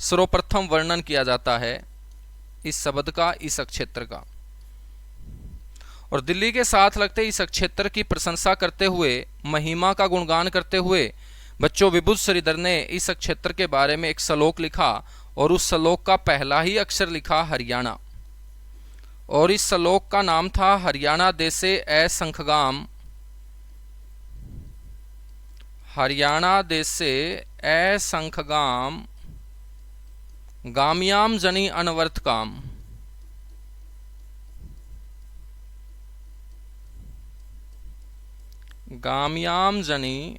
सर्वप्रथम वर्णन किया जाता है इस शब्द का, इस क्षेत्र का। और दिल्ली के साथ लगते इस क्षेत्र की प्रशंसा करते हुए, महिमा का गुणगान करते हुए बच्चों विबुध श्रीधर ने इस क्षेत्र के बारे में एक श्लोक लिखा, और उस श्लोक का पहला ही अक्षर लिखा हरियाणा। और इस श्लोक का नाम था हरियाणा देशे असंख्यगाम, हरियाणा देशे असंख्यगाम गाम्याम जनी अनवर्थ काम। गाम्याम जनी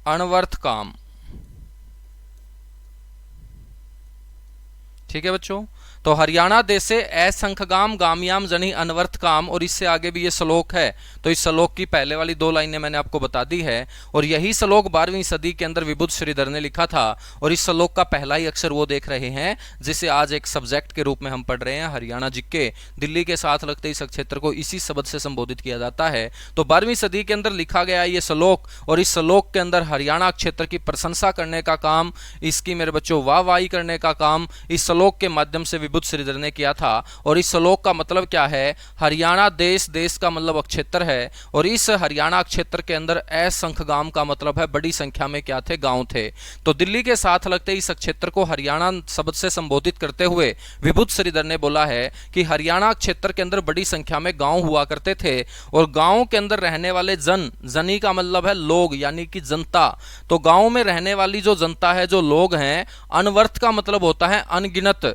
अनवर्थ काम। ठीक है बच्चों, तो हरियाणा देशे असंख्यगाम गाम्याम जनी अनवर्थ काम, और इससे आगे भी ये श्लोक है। तो इस श्लोक की पहले वाली 2 लाइनें मैंने आपको बता दी है, और यही श्लोक 12वीं सदी के अंदर विबुध श्रीधर ने लिखा था। और इस श्लोक का पहला ही अक्षर वो देख रहे हैं जिसे आज एक सब्जेक्ट के रूप में हम पढ़ रहे हैं, हरियाणा जिक्के। दिल्ली के साथ लगते इस क्षेत्र को इसी शब्द से संबोधित किया जाता है। तो 12वीं सदी के अंदर लिखा गया ये श्लोक, और इस श्लोक के अंदर हरियाणा क्षेत्र की प्रशंसा करने का काम, इसकी मेरे बच्चों वाहवाही करने का काम इस श्लोक के माध्यम से विबुध श्रीधर ने किया था। और इस श्लोक का मतलब क्या है? हरियाणा देश, देश का मतलब क्षेत्र है, और इस हरियाणा क्षेत्र के अंदर असंख्य गांव का मतलब है बड़ी संख्या में क्या थे? गांव थे। तो दिल्ली के साथ लगते इस क्षेत्र को हरियाणा शब्द से संबोधित करते हुए विबुध श्रीधर ने बोला है कि हरियाणा क्षेत्र के अंदर बड़ी संख्या में गांव हुआ करते थे, और गांव के अंदर रहने वाले जनी का मतलब है लोग, यानी कि जनता। तो गांव में रहने वाली जो जनता है, जो लोग हैं, अनवर्थ का मतलब होता है अनगिनत,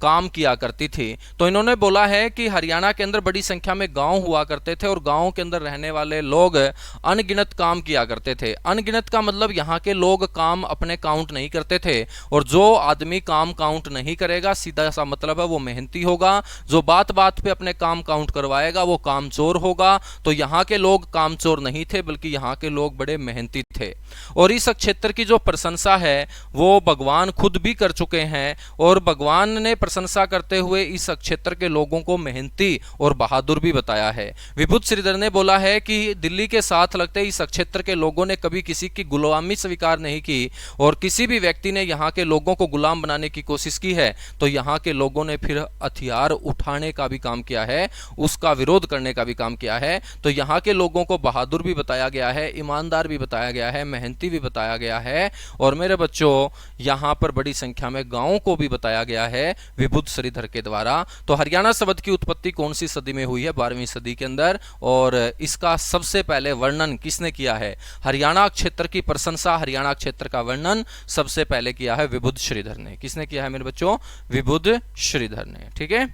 काम किया करती थी। तो इन्होंने बोला है कि हरियाणा के अंदर बड़ी संख्या में गांव हुआ करते थे और गांवों के अंदर रहने वाले लोग अनगिनत काम किया करते थे। अनगिनत का मतलब यहाँ के लोग काम अपने काउंट नहीं करते थे, और जो आदमी काम काउंट नहीं करेगा सीधा सा मतलब है वो मेहनती होगा, जो बात बात पे अपने काम काउंट करवाएगा वो कामचोर होगा। तो यहाँ के लोग कामचोर नहीं थे, बल्कि यहाँ के लोग बड़े मेहनती थे। और इस क्षेत्र की जो प्रशंसा है वो भगवान खुद भी कर चुके हैं, और भगवान ने प्रशंसा करते हुए इस क्षेत्र के लोगों को मेहनती और बहादुर भी बताया है। विभूत श्रीधर ने बोला है कि दिल्ली के साथ लगते इस क्षेत्र के लोगों ने कभी किसी की गुलामी स्वीकार नहीं की, और किसी भी व्यक्ति ने यहाँ के लोगों को गुलाम बनाने की कोशिश की है तो यहाँ के लोगों ने फिर हथियार उठाने का भी काम किया है, उसका विरोध करने का भी काम किया है। तो यहाँ के लोगों को बहादुर भी बताया गया है, ईमानदार भी बताया गया है, मेहनती भी बताया गया है, और मेरे बच्चों यहाँ पर बड़ी संख्या में गांवों को भी बताया गया है विभूत श्रीधर के द्वारा। तो हरियाणा शब्द की उत्पत्ति कौन सी सदी में हुई है? 12वीं सदी के अंदर। और इसका सबसे पहले वर्णन किसने किया है? हरियाणा क्षेत्र की प्रशंसा, हरियाणा क्षेत्र का वर्णन सबसे पहले किया है विभूत श्रीधर ने। किसने किया है मेरे बच्चों? विभूत श्रीधर ने। ठीक है,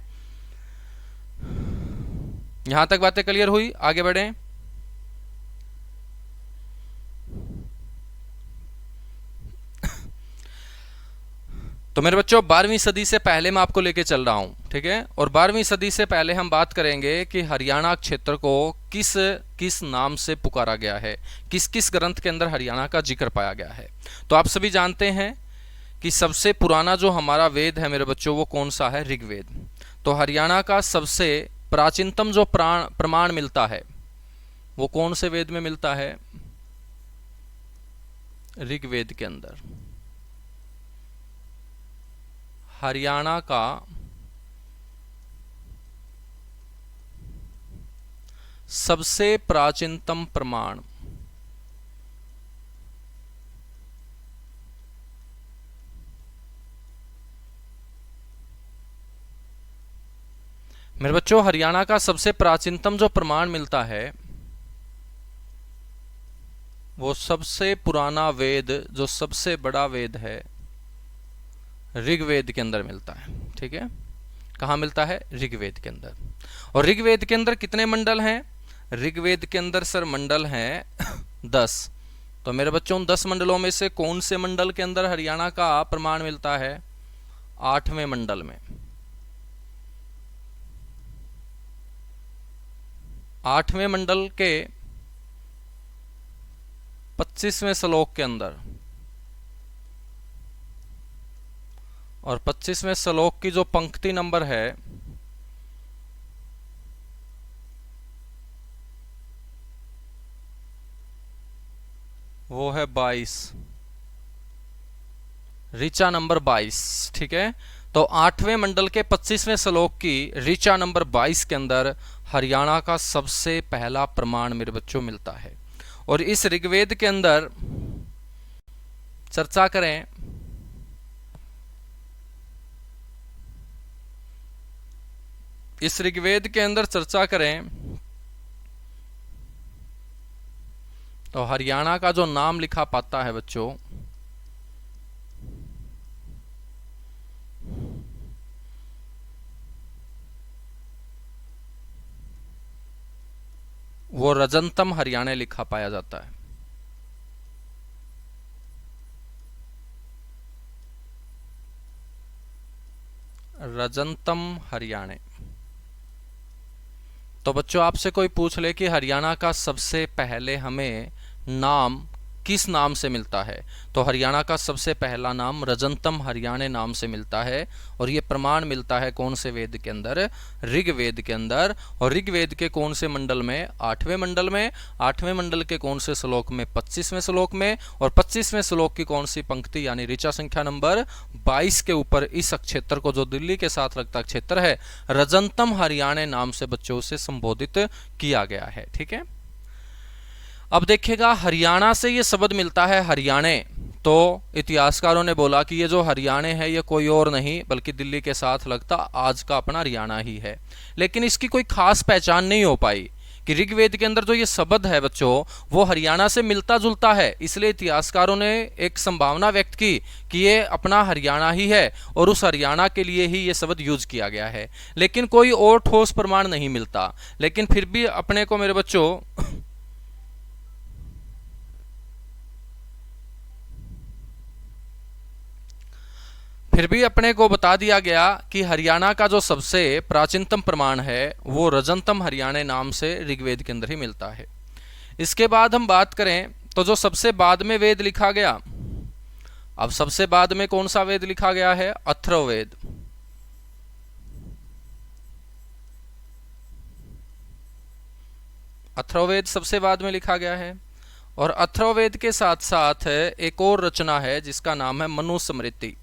यहां तक बातें क्लियर हुई? आगे बढ़ें। तो मेरे बच्चों 12वीं सदी से पहले मैं आपको लेके चल रहा हूं, ठीक है। और 12वीं सदी से पहले हम बात करेंगे कि हरियाणा क्षेत्र को किस किस नाम से पुकारा गया है, किस किस ग्रंथ के अंदर हरियाणा का जिक्र पाया गया है। तो आप सभी जानते हैं कि सबसे पुराना जो हमारा वेद है मेरे बच्चों वो कौन सा है? ऋग्वेद। तो हरियाणा का सबसे प्राचीनतम जो प्रमाण मिलता है वो कौन से वेद में मिलता है? ऋग्वेद के अंदर। हरियाणा का सबसे प्राचीनतम प्रमाण मेरे बच्चों, हरियाणा का सबसे प्राचीनतम जो प्रमाण मिलता है वो सबसे पुराना वेद, जो सबसे बड़ा वेद है, ऋग्वेद के अंदर मिलता है। ठीक है, कहाँ मिलता है? ऋग्वेद के अंदर। और ऋग्वेद के अंदर कितने मंडल हैं? ऋग्वेद के अंदर सर मंडल हैं 10। तो मेरे बच्चों 10 मंडलों में से कौन से मंडल के अंदर हरियाणा का प्रमाण मिलता है? 8वें मंडल में। 8वें मंडल के 25वें श्लोक के अंदर, और 25वें श्लोक की जो पंक्ति नंबर है वो है 22, ऋचा नंबर 22। ठीक है, तो 8वें मंडल के 25वें श्लोक की ऋचा नंबर 22 के अंदर हरियाणा का सबसे पहला प्रमाण मेरे बच्चों मिलता है। और इस ऋग्वेद के अंदर चर्चा करें इस ऋग्वेद के अंदर चर्चा करें तो हरियाणा का जो नाम लिखा पाता है बच्चों वो रजंतम हरियाणा लिखा पाया जाता है। रजंतम हरियाणा। तो बच्चों आपसे कोई पूछ ले कि हरियाणा का सबसे पहले हमें नाम किस नाम से मिलता है, तो हरियाणा का सबसे पहला नाम रजंतम हरियाणा नाम से मिलता है। और ये प्रमाण मिलता है कौन से वेद के अंदर? ऋग्वेद के अंदर। और ऋग्वेद के कौन से मंडल में? 8वें मंडल में। 8वें मंडल के कौन से श्लोक में? 25वें श्लोक में। और 25वें श्लोक की कौन सी पंक्ति यानी ऋचा संख्या नंबर 22 के ऊपर इस क्षेत्र को, जो दिल्ली के साथ लगता क्षेत्र है, रजंतम हरियाणा नाम से बच्चों से संबोधित किया गया है। ठीक है, अब देखिएगा हरियाणा से ये शब्द मिलता है हरियाणे। तो इतिहासकारों ने बोला कि ये जो हरियाणा है ये कोई और नहीं बल्कि दिल्ली के साथ लगता आज का अपना हरियाणा ही है। लेकिन इसकी कोई खास पहचान नहीं हो पाई कि ऋग्वेद के अंदर जो ये शब्द है बच्चों वो हरियाणा से मिलता जुलता है, इसलिए इतिहासकारों ने एक संभावना व्यक्त की कि ये अपना हरियाणा ही है और उस हरियाणा के लिए ही ये शब्द यूज किया गया है। लेकिन कोई और ठोस प्रमाण नहीं मिलता। लेकिन फिर भी अपने को मेरे बच्चों बता दिया गया कि हरियाणा का जो सबसे प्राचीनतम प्रमाण है वो रजंतम हरियाणा नाम से ऋग्वेद के अंदर ही मिलता है। इसके बाद हम बात करें तो जो सबसे बाद में वेद लिखा गया, अब सबसे बाद में कौन सा वेद लिखा गया है? अथर्ववेद। अथर्ववेद सबसे बाद में लिखा गया है। और अथर्ववेद के साथ साथ एक और रचना है जिसका नाम है मनुस्मृति।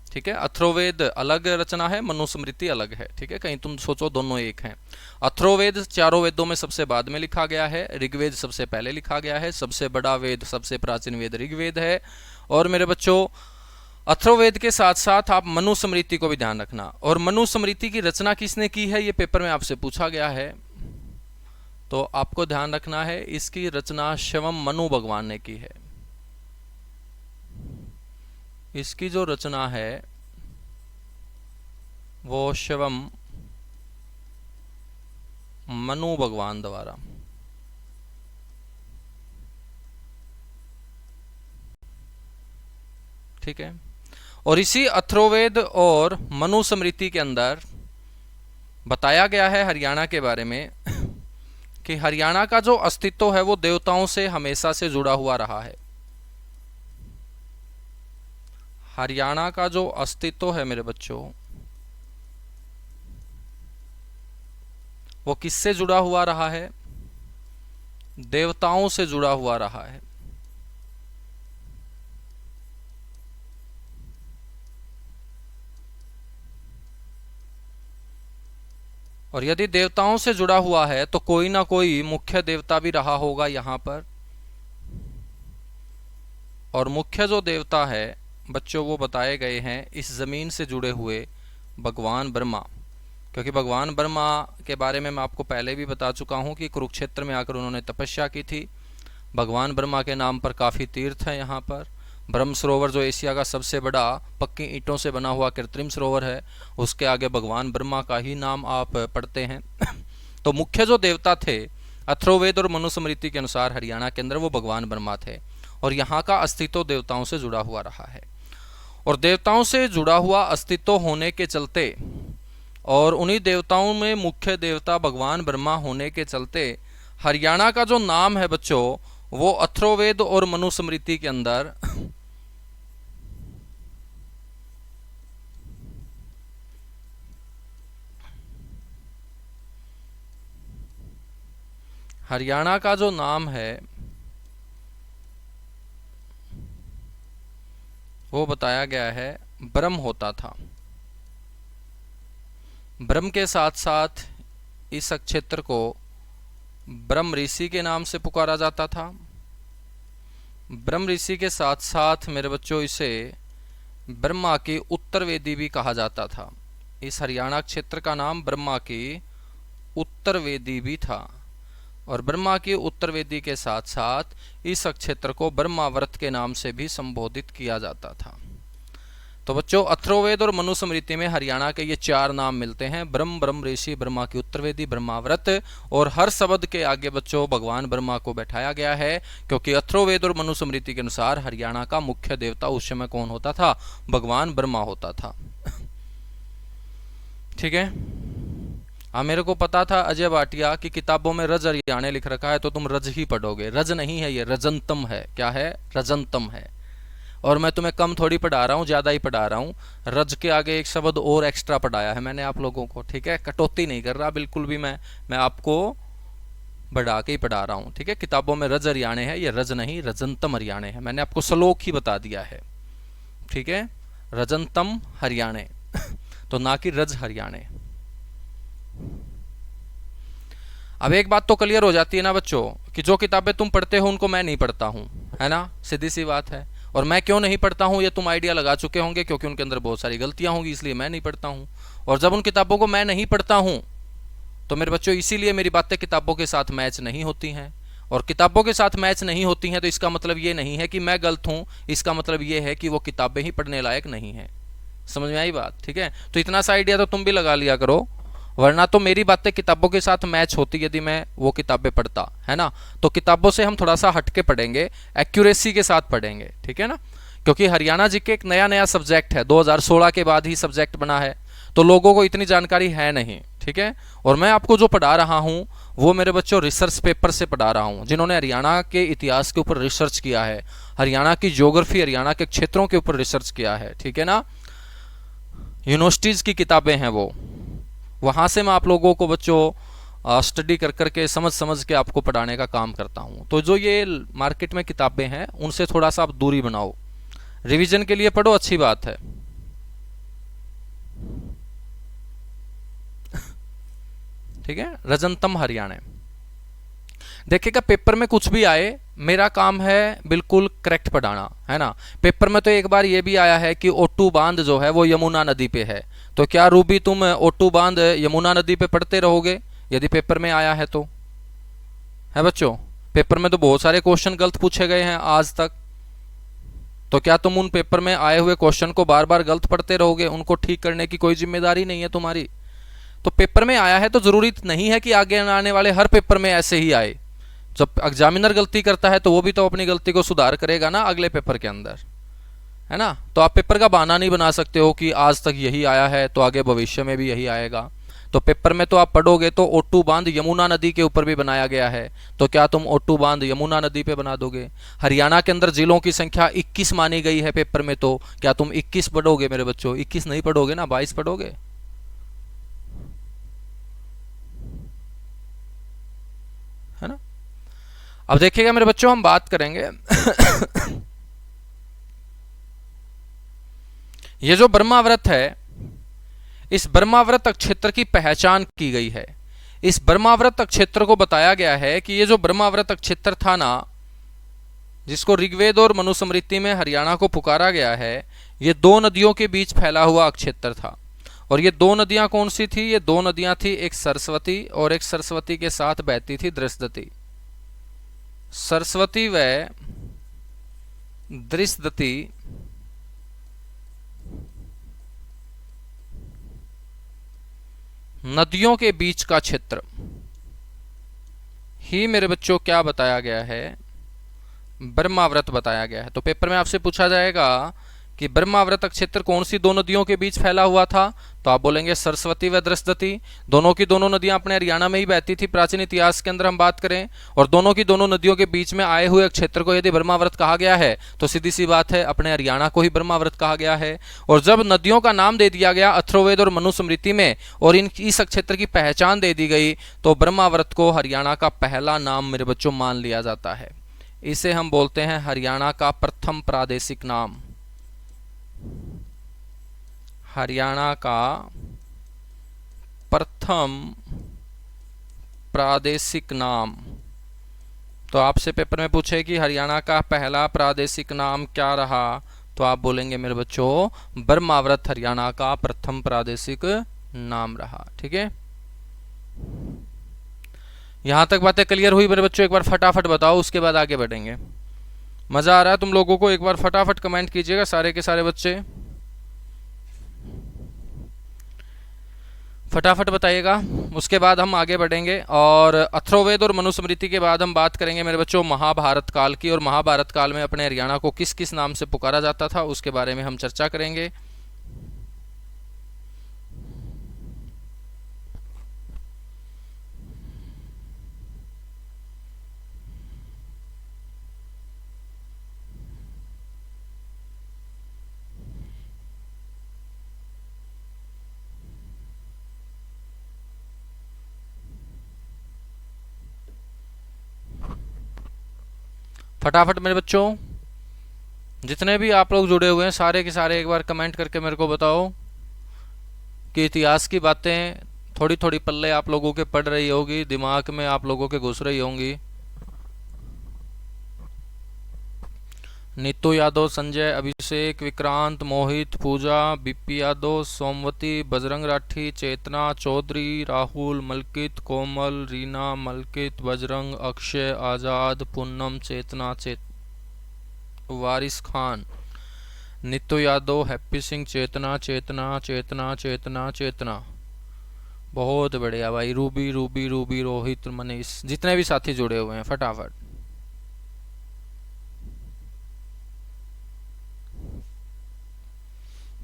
ठीक है, अथर्ववेद अलग रचना है, मनुस्मृति अलग है। ठीक है, कहीं तुम सोचो दोनों एक हैं। अथर्ववेद चारों वेदों में सबसे बाद में लिखा गया है, ऋग्वेद सबसे पहले लिखा गया है। सबसे बड़ा वेद, सबसे प्राचीन वेद ऋग्वेद है। और मेरे बच्चों अथर्ववेद के साथ साथ आप मनुस्मृति को भी ध्यान रखना। और मनुस्मृति की रचना किसने की है ये पेपर में आपसे पूछा गया है, तो आपको ध्यान रखना है इसकी रचना शिवम मनु भगवान ने की है। इसकी जो रचना है वो शिवम मनु भगवान द्वारा। ठीक है, और इसी अथर्ववेद और मनुस्मृति के अंदर बताया गया है हरियाणा के बारे में कि हरियाणा का जो अस्तित्व है वो देवताओं से हमेशा से जुड़ा हुआ रहा है। हरियाणा का जो अस्तित्व है मेरे बच्चों वो किससे जुड़ा हुआ रहा है? देवताओं से जुड़ा हुआ रहा है। और यदि देवताओं से जुड़ा हुआ है तो कोई ना कोई मुख्य देवता भी रहा होगा यहां पर। और मुख्य जो देवता है बच्चों वो बताए गए हैं इस जमीन से जुड़े हुए भगवान ब्रह्मा। क्योंकि भगवान ब्रह्मा के बारे में मैं आपको पहले भी बता चुका हूं कि कुरुक्षेत्र में आकर उन्होंने तपस्या की थी। भगवान ब्रह्मा के नाम पर काफ़ी तीर्थ हैं यहाँ पर। ब्रह्म सरोवर जो एशिया का सबसे बड़ा पक्की ईंटों से बना हुआ कृत्रिम सरोवर है, उसके आगे भगवान ब्रह्मा का ही नाम आप पढ़ते हैं। तो मुख्य जो देवता थे अथर्ववेद और मनुस्मृति के अनुसार हरियाणा के अंदर वो भगवान ब्रह्मा थे। और यहाँ का अस्तित्व देवताओं से जुड़ा हुआ रहा है। और देवताओं से जुड़ा हुआ अस्तित्व होने के चलते और उन्हीं देवताओं में मुख्य देवता भगवान ब्रह्मा होने के चलते हरियाणा का जो नाम है बच्चों वो अथर्ववेद और मनुस्मृति के अंदर हरियाणा का जो नाम है वो बताया गया है ब्रह्म होता था। ब्रह्म के साथ साथ इस क्षेत्र को ब्रह्म ऋषि के नाम से पुकारा जाता था। ब्रह्म ऋषि के साथ साथ मेरे बच्चों इसे ब्रह्मा की उत्तरवेदी भी कहा जाता था। इस हरियाणा क्षेत्र का नाम ब्रह्मा की उत्तरवेदी भी था। और ब्रह्मा की उत्तरवेदी के साथ साथ इस क्षेत्र को ब्रह्मावर्त के नाम से भी संबोधित किया जाता था। तो बच्चों अथर्ववेद और मनुस्मृति में हरियाणा के ये चार नाम मिलते हैं, ब्रह्म, ब्रह्म ऋषि, ब्रह्मा की उत्तरवेदी, ब्रह्मावर्त। और हर शब्द के आगे बच्चों भगवान ब्रह्मा को बैठाया गया है, क्योंकि अथर्ववेद और मनुस्मृति के अनुसार हरियाणा का मुख्य देवता उस समय कौन होता था? भगवान ब्रह्मा होता था। ठीक है, मेरे को पता था अजय भाटिया की किताबों में रज हरियाणा लिख रखा है तो तुम रज ही पढ़ोगे। रज नहीं है, ये रजंतम है। क्या है? रजंतम है। और मैं तुम्हें कम थोड़ी पढ़ा रहा हूँ, ज्यादा ही पढ़ा रहा हूँ। रज के आगे एक शब्द और एक्स्ट्रा पढ़ाया है मैंने आप लोगों को। ठीक है, कटौती नहीं कर रहा बिल्कुल भी। मैं आपको बढ़ा के ही पढ़ा रहा हूँ। ठीक है, किताबों में रज हरियाणा है, ये रज नहीं रजंतम हरियाणा है। मैंने आपको श्लोक ही बता दिया है। ठीक है, रजंतम हरियाणा तो ना कि रज हरियाणा। अब एक बात तो क्लियर हो जाती है ना बच्चों कि जो किताबें तुम पढ़ते हो उनको मैं नहीं पढ़ता हूं, है ना? सीधी सी बात है। और मैं क्यों नहीं पढ़ता हूं ये तुम आइडिया लगा चुके होंगे, क्योंकि उनके अंदर बहुत सारी गलतियां होंगी, इसलिए मैं नहीं पढ़ता हूं। और जब उन किताबों को मैं नहीं पढ़ता हूं तो मेरे बच्चों इसीलिए मेरी बातें किताबों के साथ मैच नहीं होती हैं, और किताबों के साथ मैच नहीं होती हैं तो इसका मतलब ये नहीं है कि मैं गलत हूँ, इसका मतलब ये है कि वो किताबें ही पढ़ने लायक नहीं हैं। समझ में आई बात? ठीक है, तो इतना सा आइडिया तो तुम भी लगा लिया करो, वरना तो मेरी बातें किताबों के साथ मैच होती यदि मैं वो किताबें पढ़ता, है ना। तो किताबों से हम थोड़ा सा हटके पढ़ेंगे, एक्यूरेसी के साथ पढ़ेंगे, ठीक है ना, क्योंकि हरियाणा जीके एक नया नया सब्जेक्ट है, 2016 के बाद ही सब्जेक्ट बना है, तो लोगों को इतनी जानकारी है नहीं, ठीक है। और मैं आपको जो पढ़ा रहा हूँ वो मेरे बच्चों रिसर्च पेपर से पढ़ा रहा हूँ, जिन्होंने हरियाणा के इतिहास के ऊपर रिसर्च किया है, हरियाणा की ज्योग्राफी, हरियाणा के क्षेत्रों के ऊपर रिसर्च किया है, ठीक है ना। यूनिवर्सिटीज़ की किताबें हैं वो, वहाँ से मैं आप लोगों को बच्चों स्टडी कर करके समझ समझ के आपको पढ़ाने का काम करता हूँ। तो जो ये मार्केट में किताबें हैं उनसे थोड़ा सा आप दूरी बनाओ, रिवीजन के लिए पढ़ो, अच्छी बात है। ठीक है, रजंतम हरियाणा। देखिएगा पेपर में कुछ भी आए, मेरा काम है बिल्कुल करेक्ट पढ़ाना, है ना। पेपर में तो एक बार ये भी आया है कि ओटू बांध जो है वो यमुना नदी पे है, तो क्या रूबी तुम ओटू बांध यमुना नदी पे पढ़ते रहोगे यदि पेपर में आया है तो? है बच्चों, पेपर में तो बहुत सारे क्वेश्चन गलत पूछे गए हैं आज तक, तो क्या तुम उन पेपर में आए हुए क्वेश्चन को बार बार गलत पढ़ते रहोगे? उनको ठीक करने की कोई जिम्मेदारी नहीं है तुम्हारी। तो पेपर में आया है तो जरूरी नहीं है कि आगे आने वाले हर पेपर में ऐसे ही आए। जब एग्जामिनर गलती करता है तो वो भी तो अपनी गलती को सुधार करेगा ना अगले पेपर के अंदर, है ना। तो आप पेपर का बहाना नहीं बना सकते हो कि आज तक यही आया है तो आगे भविष्य में भी यही आएगा। तो पेपर में तो आप पढ़ोगे तो ओटू बांध यमुना नदी के ऊपर भी बनाया गया है, तो क्या तुम ओटू बांध यमुना नदी पे बना दोगे? हरियाणा के अंदर जिलों की संख्या 21 मानी गई है पेपर में, तो क्या तुम 21 पढ़ोगे मेरे बच्चों? 21 नहीं पढ़ोगे ना, 22 पढ़ोगे, है ना। अब देखिएगा मेरे बच्चों, हम बात करेंगे ये जो ब्रह्माव्रत है, इस ब्रह्माव्रत क्षेत्र की पहचान की गई है। इस ब्रह्माव्रत क्षेत्र को बताया गया है कि ये जो ब्रह्माव्रत क्षेत्र था ना, जिसको ऋग्वेद और मनुस्मृति में हरियाणा को पुकारा गया है, ये दो नदियों के बीच फैला हुआ क्षेत्र था। और ये दो नदियां कौन सी थी? ये दो नदियां थी, एक सरस्वती और एक सरस्वती के साथ बहती थी दृष्टि। सरस्वती व दृष्टि नदियों के बीच का क्षेत्र ही मेरे बच्चों क्या बताया गया है? ब्रह्माव्रत बताया गया है। तो पेपर में आपसे पूछा जाएगा कि ब्रह्माव्रत क्षेत्र कौन सी दो नदियों के बीच फैला हुआ था, तो आप बोलेंगे सरस्वती व दृष्टि। दोनों की दोनों नदियां अपने हरियाणा में ही बहती थी प्राचीन इतिहास के अंदर हम बात करें, और दोनों की दोनों नदियों के बीच में आए हुए क्षेत्र को यदि ब्रह्माव्रत कहा गया है तो सीधी सी बात है अपने हरियाणा को ही ब्रह्माव्रत कहा गया है। और जब नदियों का नाम दे दिया गया अथर्ववेद और मनुस्मृति में, और इस क्षेत्र की पहचान दे दी गई, तो ब्रह्माव्रत को हरियाणा का पहला नाम मेरे बच्चों मान लिया जाता है। इसे हम बोलते हैं हरियाणा का प्रथम प्रादेशिक नाम, हरियाणा का प्रथम प्रादेशिक नाम। तो आपसे पेपर में पूछे कि हरियाणा का पहला प्रादेशिक नाम क्या रहा, तो आप बोलेंगे मेरे बच्चों ब्रह्माव्रत हरियाणा का प्रथम प्रादेशिक नाम रहा। ठीक है, यहां तक बातें क्लियर हुई मेरे बच्चों? एक बार फटाफट बताओ, उसके बाद आगे बढ़ेंगे। मजा आ रहा है तुम लोगों को? एक बार फटाफट कमेंट कीजिएगा सारे के सारे बच्चे, फटाफट बताइएगा। उसके बाद हम आगे बढ़ेंगे और अथर्ववेद और मनुस्मृति के बाद हम बात करेंगे मेरे बच्चों महाभारत काल की, और महाभारत काल में अपने हरियाणा को किस किस नाम से पुकारा जाता था उसके बारे में हम चर्चा करेंगे। फटाफट मेरे बच्चों, जितने भी आप लोग जुड़े हुए हैं सारे के सारे एक बार कमेंट करके मेरे को बताओ कि इतिहास की बातें थोड़ी थोड़ी पल्ले आप लोगों के पड़ रही होगी, दिमाग में आप लोगों के घुस रही होंगी। नीतू यादव, संजय, अभिषेक, विक्रांत, मोहित, पूजा, बीपी यादव, सोमवती, बजरंग राठी, चेतना चौधरी, राहुल, मलकित, कोमल, रीना, मलकित, बजरंग, अक्षय, आजाद, पूनम, चेतना, वारिस खान, नीतू यादव, हैप्पी सिंह, चेतना चेतना चेतना चेतना चेतना। बहुत बढ़िया भाई। Ruby Ruby Ruby, Rohit, Manish, जितने भी साथी जुड़े हुए हैं फटाफट।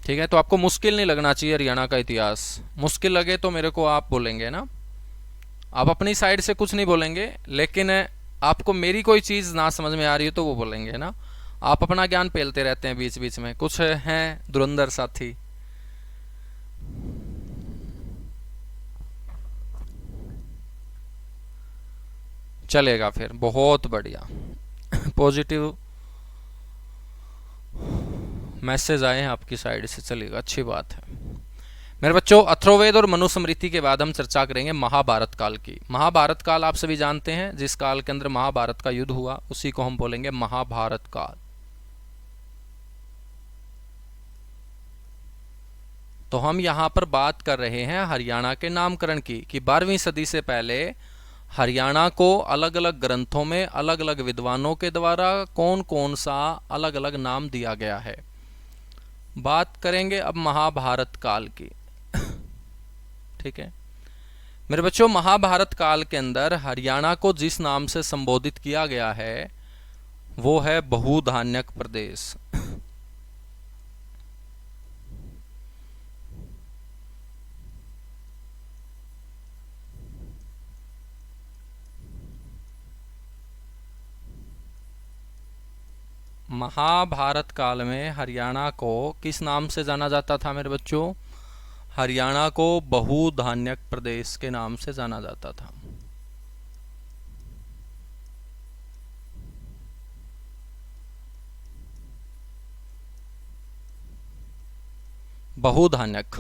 ठीक है, तो आपको मुश्किल नहीं लगना चाहिए हरियाणा का इतिहास। मुश्किल लगे तो मेरे को आप बोलेंगे ना, आप अपनी साइड से कुछ नहीं बोलेंगे, लेकिन आपको मेरी कोई चीज ना समझ में आ रही है तो वो बोलेंगे ना। आप अपना ज्ञान पेलते रहते हैं बीच बीच में, कुछ हैं धुरंधर साथी। चलेगा फिर, बहुत बढ़िया। पॉजिटिव मैसेज आए हैं आपकी साइड से, चलेगा, अच्छी बात है। मेरे बच्चों, अथर्ववेद और मनुस्मृति के बाद हम चर्चा करेंगे महाभारत काल की। महाभारत काल आप सभी जानते हैं, जिस काल के अंदर महाभारत का युद्ध हुआ उसी को हम बोलेंगे महाभारत काल। तो हम यहां पर बात कर रहे हैं हरियाणा के नामकरण की, कि 12वीं सदी से पहले हरियाणा को अलग अलग ग्रंथों में अलग अलग विद्वानों के द्वारा कौन कौन सा अलग अलग नाम दिया गया है। बात करेंगे अब महाभारत काल की। ठीक है मेरे बच्चों, महाभारत काल के अंदर हरियाणा को जिस नाम से संबोधित किया गया है वो है बहुधान्यक प्रदेश। महाभारत काल में हरियाणा को किस नाम से जाना जाता था मेरे बच्चों? हरियाणा को बहुधान्यक प्रदेश के नाम से जाना जाता था। बहुधान्यक,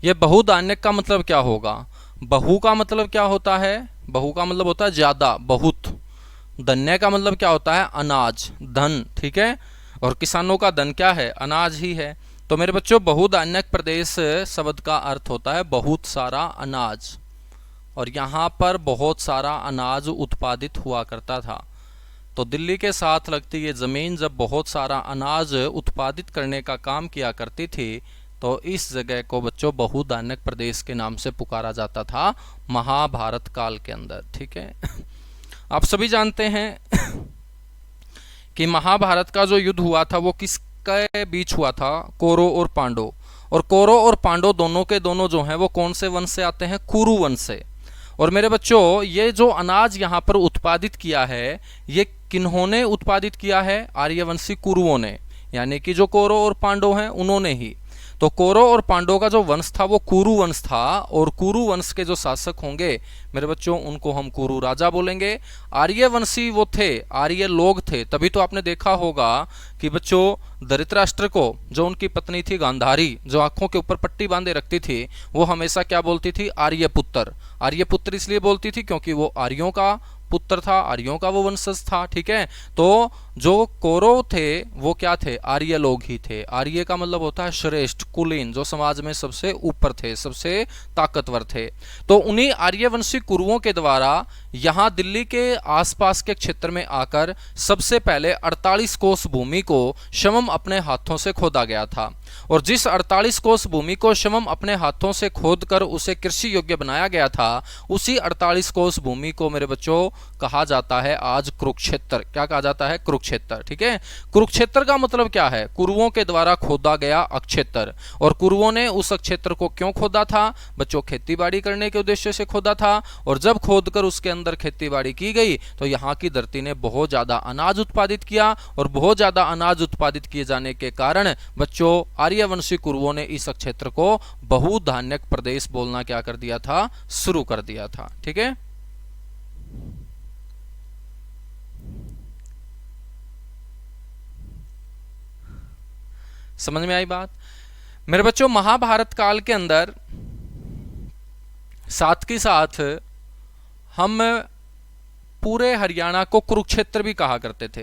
ये बहुधान्यक का मतलब क्या होगा? बहु का मतलब क्या होता है? बहु का मतलब होता है ज्यादा, बहुत। धन्य का मतलब क्या होता है? अनाज, धन। ठीक है, और किसानों का धन क्या है? अनाज ही है। तो मेरे बच्चों, बहुधान्यक प्रदेश शब्द का अर्थ होता है बहुत सारा अनाज, और यहाँ पर बहुत सारा अनाज उत्पादित हुआ करता था। तो दिल्ली के साथ लगती ये जमीन जब बहुत सारा अनाज उत्पादित करने का काम किया करती थी, तो इस जगह को बच्चों बहुधान्यक प्रदेश के नाम से पुकारा जाता था महाभारत काल के अंदर। ठीक है, आप सभी जानते हैं कि महाभारत का जो युद्ध हुआ था वो किसके बीच हुआ था? कौरव और पांडव। और कौरव और पांडव दोनों के दोनों जो हैं वो कौन से वंश से आते हैं? कुरु वंश से। और मेरे बच्चों, ये जो अनाज यहाँ पर उत्पादित किया है, ये किन्होंने उत्पादित किया है? आर्यवंशी कुरुओं ने, यानी कि जो कौरव और पांडव हैं उन्होंने ही। तो कौरव और पांडव का जो वंश था वो कुरु वंश था, और कुरु वंश के जो शासक होंगे मेरे बच्चों उनको हम कुरु राजा बोलेंगे। आर्यवंशी वो थे, आर्य लोग थे। तभी तो आपने देखा होगा कि बच्चों धृतराष्ट्र को जो उनकी पत्नी थी गांधारी, जो आंखों के ऊपर पट्टी बांधे रखती थी, वो हमेशा क्या बोलती थी? आर्यपुत्र। आर्यपुत्र इसलिए बोलती थी क्योंकि वो आर्यों का पुत्र था, आर्यों का वो वंशज था। ठीक है, तो जो कौरव थे वो क्या थे? आर्य लोग ही थे। आर्य का मतलब होता है श्रेष्ठ, कुलीन, जो समाज में सबसे ऊपर थे, सबसे ताकतवर थे। तो उन्हीं आर्यवंशी कुरुओं के द्वारा यहाँ दिल्ली के आसपास के क्षेत्र में आकर सबसे पहले 48 कोस भूमि को शमम अपने हाथों से खोदा गया था। और जिस 48 कोस भूमि को शमम अपने हाथों से खोदकर उसे कृषि योग्य बनाया गया था, उसी 48 कोस भूमि को मेरे बच्चों कहा जाता है आज कुरुक्षेत्र। क्या कहा जाता है? कुरुक्षेत्र। ठीक है, कुरुक्षेत्र का मतलब क्या है? कुरुओं के द्वारा खोदा गया अक्षेत्र। और कुरुओं ने उस अक्षेत्र को क्यों खोदा था बच्चों? खेतीबाड़ी करने के उद्देश्य से खोदा था। और जब खोदकर उसके अंदर खेतीबाड़ी की गई तो यहाँ की धरती ने बहुत ज्यादा अनाज उत्पादित किया, और बहुत ज्यादा अनाज उत्पादित किए जाने के कारण बच्चों आर्यवंशी कुरुओं ने इस क्षेत्र को बहुधान्यक प्रदेश बोलना क्या कर दिया था? शुरू कर दिया था। ठीक है, समझ में आई बात? मेरे बच्चों, महाभारत काल के अंदर साथ के साथ हम पूरे हरियाणा को कुरुक्षेत्र भी कहा करते थे,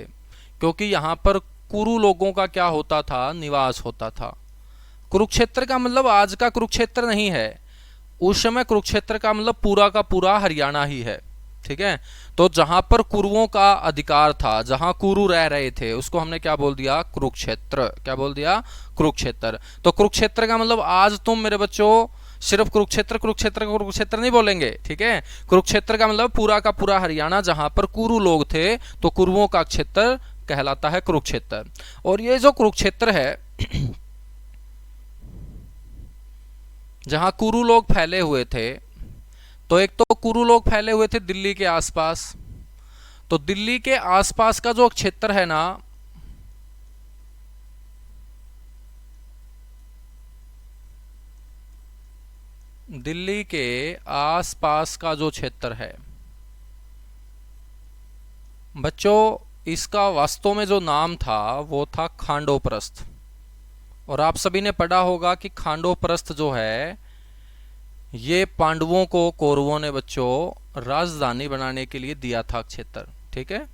क्योंकि यहाँ पर कुरु लोगों का क्या होता था, निवास होता था। कुरुक्षेत्र का मतलब आज का कुरुक्षेत्र नहीं है, उस समय कुरुक्षेत्र का मतलब पूरा का पूरा हरियाणा ही है, ठीक है। तो जहां पर कुरुओं का अधिकार था, जहां कुरु रह रहे थे, उसको हमने क्या बोल दिया, कुरुक्षेत्र। क्या बोल दिया, कुरुक्षेत्र। तो कुरुक्षेत्र का मतलब आज तुम मेरे बच्चों सिर्फ कुरुक्षेत्र कुरुक्षेत्र कुरुक्षेत्र नहीं बोलेंगे, ठीक है। कुरुक्षेत्र का मतलब पूरा का पूरा हरियाणा जहां पर कुरु लोग थे, तो कुरुओं का क्षेत्र कहलाता है कुरुक्षेत्र। और ये जो कुरुक्षेत्र है जहां कुरु लोग फैले हुए थे, तो एक तो कुरु लोग फैले हुए थे दिल्ली के आसपास, तो दिल्ली के आसपास का जो क्षेत्र है ना, दिल्ली के आसपास का जो क्षेत्र है बच्चों, इसका वास्तव में जो नाम था वो था खांडोप्रस्थ। और आप सभी ने पढ़ा होगा कि खांडोप्रस्थ जो है ये पांडवों को कौरवों ने बच्चों राजधानी बनाने के लिए दिया था क्षेत्र, ठीक है।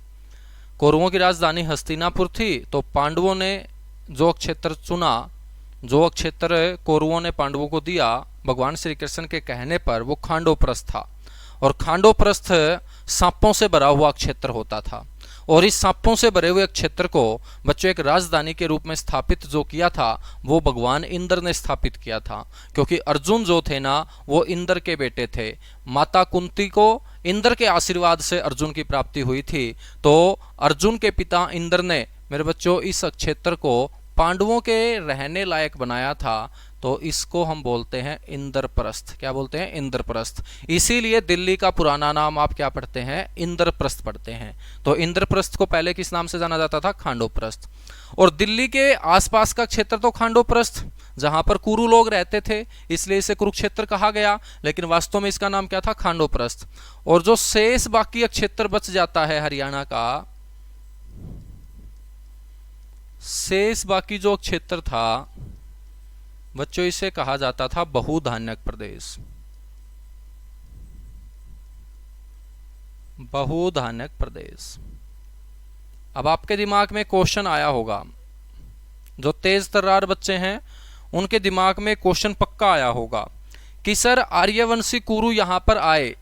कौरवों की राजधानी हस्तिनापुर थी, तो पांडवों ने जो क्षेत्र चुना, जो क्षेत्र कौरवों ने पांडवों को दिया भगवान श्री कृष्ण के कहने पर, वो खांडोप्रस्थ था। और खांडोप्रस्थ सांपों से भरा हुआ क्षेत्र होता था। और इस सांपों से भरे हुए क्षेत्र को बच्चों एक राजधानी के रूप में स्थापित जो किया था, वो भगवान इंद्र ने स्थापित किया था। क्योंकि अर्जुन जो थे ना, वो इंद्र के बेटे थे। माता कुंती को इंद्र के आशीर्वाद से अर्जुन की प्राप्ति हुई थी। तो अर्जुन के पिता इंद्र ने मेरे बच्चों इस क्षेत्र को पांडवों के रहने लायक बनाया था। तो इसको हम बोलते हैं इंद्रप्रस्थ। क्या बोलते हैं, इंद्रप्रस्थ। इसीलिए दिल्ली का पुराना नाम आप क्या पढ़ते हैं, इंद्रप्रस्थ पढ़ते हैं। तो इंद्रप्रस्थ को पहले किस नाम से जाना जाता था, खांडोप्रस्थ। और दिल्ली के आसपास का क्षेत्र तो खांडोप्रस्थ, जहां पर कुरु लोग रहते थे, इसलिए इसे कुरुक्षेत्र कहा गया, लेकिन वास्तव में इसका नाम क्या था, खांडोप्रस्थ। और जो शेष बाकी क्षेत्र बच जाता है हरियाणा का, शेष बाकी जो क्षेत्र था बच्चों, इसे कहा जाता था बहुधान्यक प्रदेश। बहुधान्यक प्रदेश। अब आपके दिमाग में क्वेश्चन आया होगा, जो तेज तर्रार बच्चे हैं उनके दिमाग में क्वेश्चन पक्का आया होगा कि सर आर्यवंशी कुरु यहां पर आए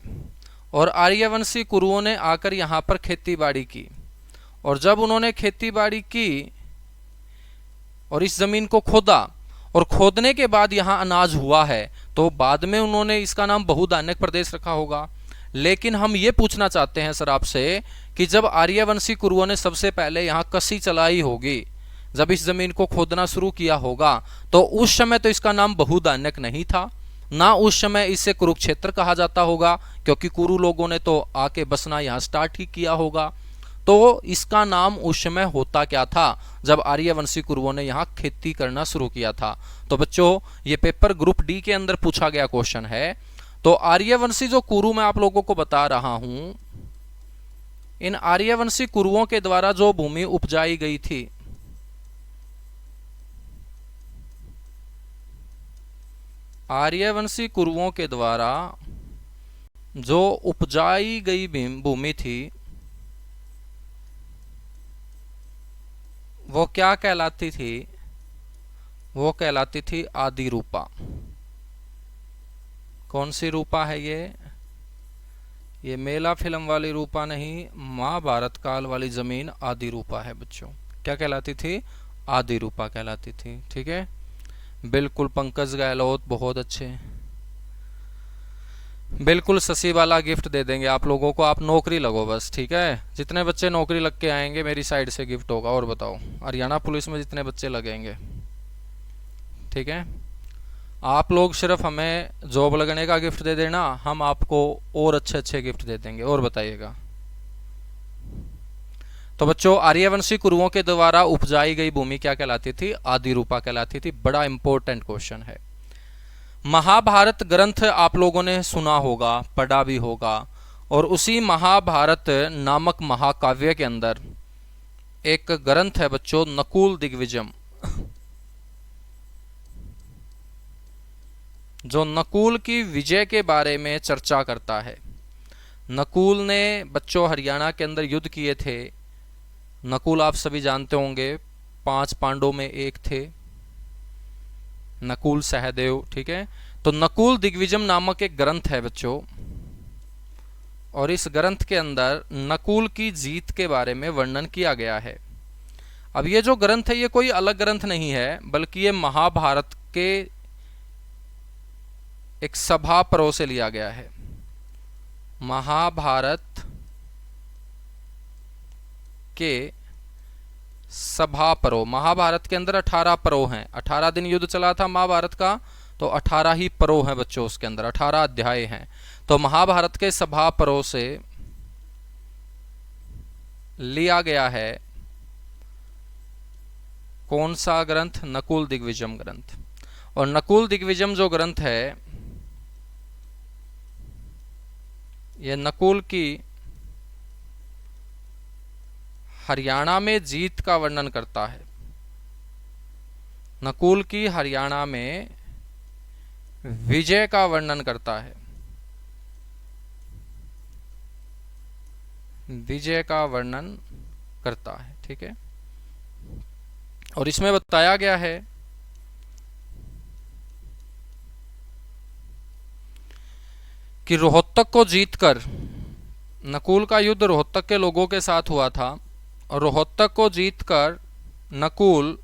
और आर्यवंशी कुरुओं ने आकर यहां पर खेती बाड़ी की, और जब उन्होंने खेती बाड़ी की और इस जमीन को खोदा, और खोदने के बाद यहां अनाज हुआ है, तो बाद में उन्होंने इसका नाम बहुधान्यक प्रदेश रखा होगा। लेकिन हम ये पूछना चाहते हैं सर आपसे कि जब आर्यवंशी कुरुओं ने सबसे पहले यहां कसी चलाई होगी, जब इस जमीन को खोदना शुरू किया होगा, तो उस समय तो इसका नाम बहुधान्यक नहीं था ना, उस समय इसे कुरुक्षेत्र कहा जाता होगा, क्योंकि कुरु लोगों ने तो आके बसना यहां स्टार्ट ही किया होगा। तो इसका नाम उस समय होता क्या था, जब आर्यवंशी कुरुओं ने यहाँ खेती करना शुरू किया था। तो बच्चों ये पेपर ग्रुप डी के अंदर पूछा गया क्वेश्चन है। तो आर्यवंशी जो कुरु मैं आप लोगों को बता रहा हूं, इन आर्यवंशी कुरुओं के द्वारा जो भूमि उपजाई गई थी, आर्यवंशी कुरुओं के द्वारा जो उपजाई गई भूमि थी, वो क्या कहलाती थी, वो कहलाती थी आदि रूपा। कौन सी रूपा है ये मेला फिल्म वाली रूपा नहीं, महाभारत काल वाली जमीन आदि रूपा है बच्चों। क्या कहलाती थी, आदि रूपा कहलाती थी, ठीक है। बिल्कुल पंकज गहलोत, बहुत अच्छे। बिल्कुल शशि वाला गिफ्ट दे देंगे आप लोगों को, आप नौकरी लगो बस, ठीक है। जितने बच्चे नौकरी लग के आएंगे मेरी साइड से गिफ्ट होगा। और बताओ हरियाणा पुलिस में जितने बच्चे लगेंगे, ठीक है, आप लोग सिर्फ हमें जॉब लगने का गिफ्ट दे देना, हम आपको और अच्छे अच्छे गिफ्ट दे देंगे। और बताइएगा। तो बच्चों आर्यवंशी कुरुओं के द्वारा उपजाई गई भूमि क्या कहलाती थी, आदि रूपा कहलाती थी। बड़ा इंपॉर्टेंट क्वेश्चन है। महाभारत ग्रंथ आप लोगों ने सुना होगा, पढ़ा भी होगा, और उसी महाभारत नामक महाकाव्य के अंदर एक ग्रंथ है बच्चों, नकुल दिग्विजय, जो नकुल की विजय के बारे में चर्चा करता है। नकुल ने बच्चों हरियाणा के अंदर युद्ध किए थे। नकुल आप सभी जानते होंगे 5 पांडवों में एक थे, नकुल सहदेव। ठीक है, तो नकुल दिग्विजय नामक एक ग्रंथ है बच्चों, और इस ग्रंथ के अंदर नकुल की जीत के बारे में वर्णन किया गया है। अब ये जो ग्रंथ है ये कोई अलग ग्रंथ नहीं है, बल्कि ये महाभारत के एक सभा पर्व से लिया गया है। महाभारत के सभा पर्व, महाभारत के अंदर 18 पर्व हैं। 18 दिन युद्ध चला था महाभारत का, तो 18 ही पर्व हैं बच्चों, उसके अंदर 18 अध्याय हैं। तो महाभारत के सभा पर्व से लिया गया है कौन सा ग्रंथ? नकुल दिग्विजय ग्रंथ। और नकुल दिग्विजय जो ग्रंथ है, यह नकुल की हरियाणा में जीत का वर्णन करता है। नकुल की हरियाणा में विजय का वर्णन करता है, विजय का वर्णन करता है। ठीक है, और इसमें बताया गया है कि रोहतक को जीतकर, नकुल का युद्ध रोहतक के लोगों के साथ हुआ था, और रोहतक को जीतकर नकुल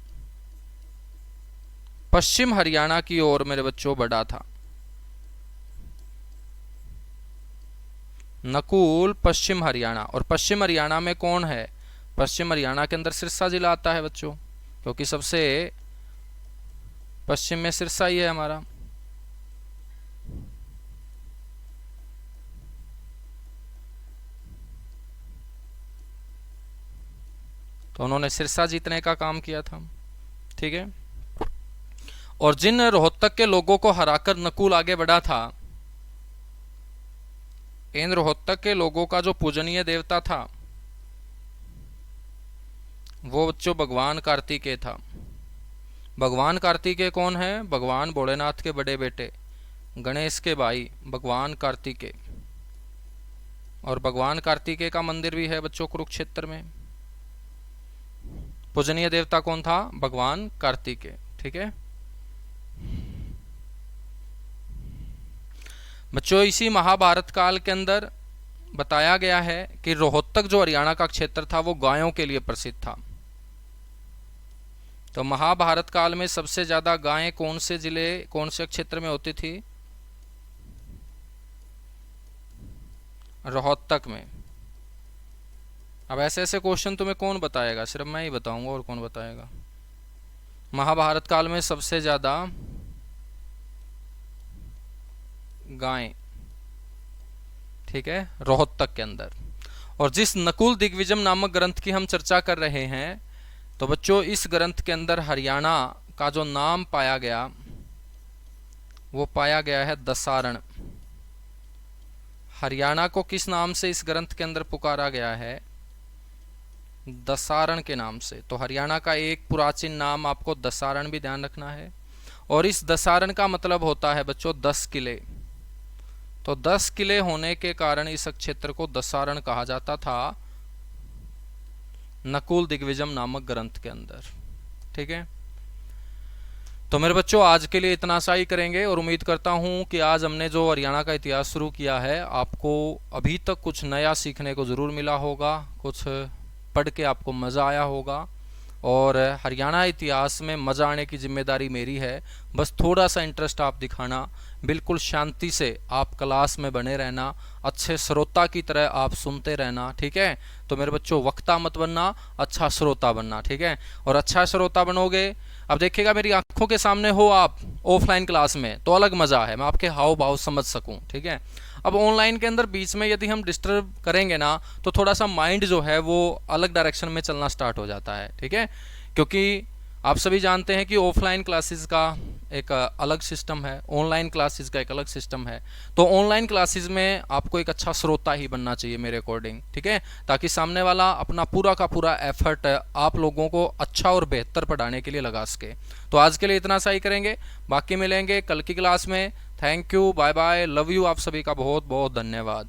पश्चिम हरियाणा की ओर मेरे बच्चों बढ़ा था। नकुल पश्चिम हरियाणा, और पश्चिम हरियाणा में कौन है? पश्चिम हरियाणा के अंदर सिरसा जिला आता है बच्चों, क्योंकि सबसे पश्चिम में सिरसा ही है हमारा। तो उन्होंने सिरसा जीतने का काम किया था। ठीक है, और जिन रोहतक के लोगों को हराकर नकुल आगे बढ़ा था, इन रोहतक के लोगों का जो पूजनीय देवता था वो बच्चों भगवान कार्तिकेय था। भगवान कार्तिकेय कौन है? भगवान भोलेनाथ के बड़े बेटे, गणेश के भाई भगवान कार्तिकेय। और भगवान कार्तिकेय का मंदिर भी है बच्चों कुरुक्षेत्र में। पूजनीय देवता कौन था? भगवान कार्तिकेय। ठीक है बच्चों, इसी महाभारत काल के अंदर बताया गया है कि रोहतक जो हरियाणा का क्षेत्र था वो गायों के लिए प्रसिद्ध था। तो महाभारत काल में सबसे ज्यादा गायें कौन से जिले, कौन से क्षेत्र में होती थी? रोहतक में। अब ऐसे ऐसे क्वेश्चन तुम्हें कौन बताएगा? सिर्फ मैं ही बताऊंगा, और कौन बताएगा? महाभारत काल में सबसे ज्यादा गायें, ठीक है, रोहतक के अंदर। और जिस नकुल दिग्विजय नामक ग्रंथ की हम चर्चा कर रहे हैं, तो बच्चों इस ग्रंथ के अंदर हरियाणा का जो नाम पाया गया वो पाया गया है दसारण। हरियाणा को किस नाम से इस ग्रंथ के अंदर पुकारा गया है? दसारण के नाम से। तो हरियाणा का एक पुराचीन नाम आपको दसारण भी ध्यान रखना है। और इस दसारण का मतलब होता है बच्चों 10 किले। तो 10 किले होने के कारण इस क्षेत्र को दसारण कहा जाता था नकुल दिग्विजय नामक ग्रंथ के अंदर। ठीक है, तो मेरे बच्चों आज के लिए इतना सा ही करेंगे, और उम्मीद करता हूं कि आज हमने जो हरियाणा का इतिहास शुरू किया है आपको अभी तक कुछ नया सीखने को ज़रूर मिला होगा, कुछ पढ़ के आपको मज़ा आया होगा। और हरियाणा इतिहास में मज़ा आने की जिम्मेदारी मेरी है। बस थोड़ा सा इंटरेस्ट आप दिखाना, बिल्कुल शांति से आप क्लास में बने रहना, अच्छे श्रोता की तरह आप सुनते रहना। ठीक है, तो मेरे बच्चों वक्ता मत बनना, अच्छा श्रोता बनना। ठीक है, और अच्छा श्रोता बनोगे, अब देखिएगा मेरी आंखों के सामने हो आप ऑफलाइन क्लास में तो अलग मज़ा है, मैं आपके हाव भाव समझ सकूं। ठीक है, अब ऑनलाइन के अंदर बीच में यदि हम डिस्टर्ब करेंगे ना तो थोड़ा सा माइंड जो है वो अलग डायरेक्शन में चलना स्टार्ट हो जाता है। ठीक है, क्योंकि आप सभी जानते हैं कि ऑफलाइन क्लासेस का एक अलग सिस्टम है, ऑनलाइन क्लासेस का एक अलग सिस्टम है। तो ऑनलाइन क्लासेस में आपको एक अच्छा श्रोता ही बनना चाहिए मेरे अकॉर्डिंग। ठीक है, ताकि सामने वाला अपना पूरा का पूरा एफर्ट आप लोगों को अच्छा और बेहतर पढ़ाने के लिए लगा सके। तो आज के लिए इतना सा ही करेंगे, बाकी मिलेंगे कल की क्लास में। Thank you, bye bye, love you, आप सभी का बहुत बहुत धन्यवाद।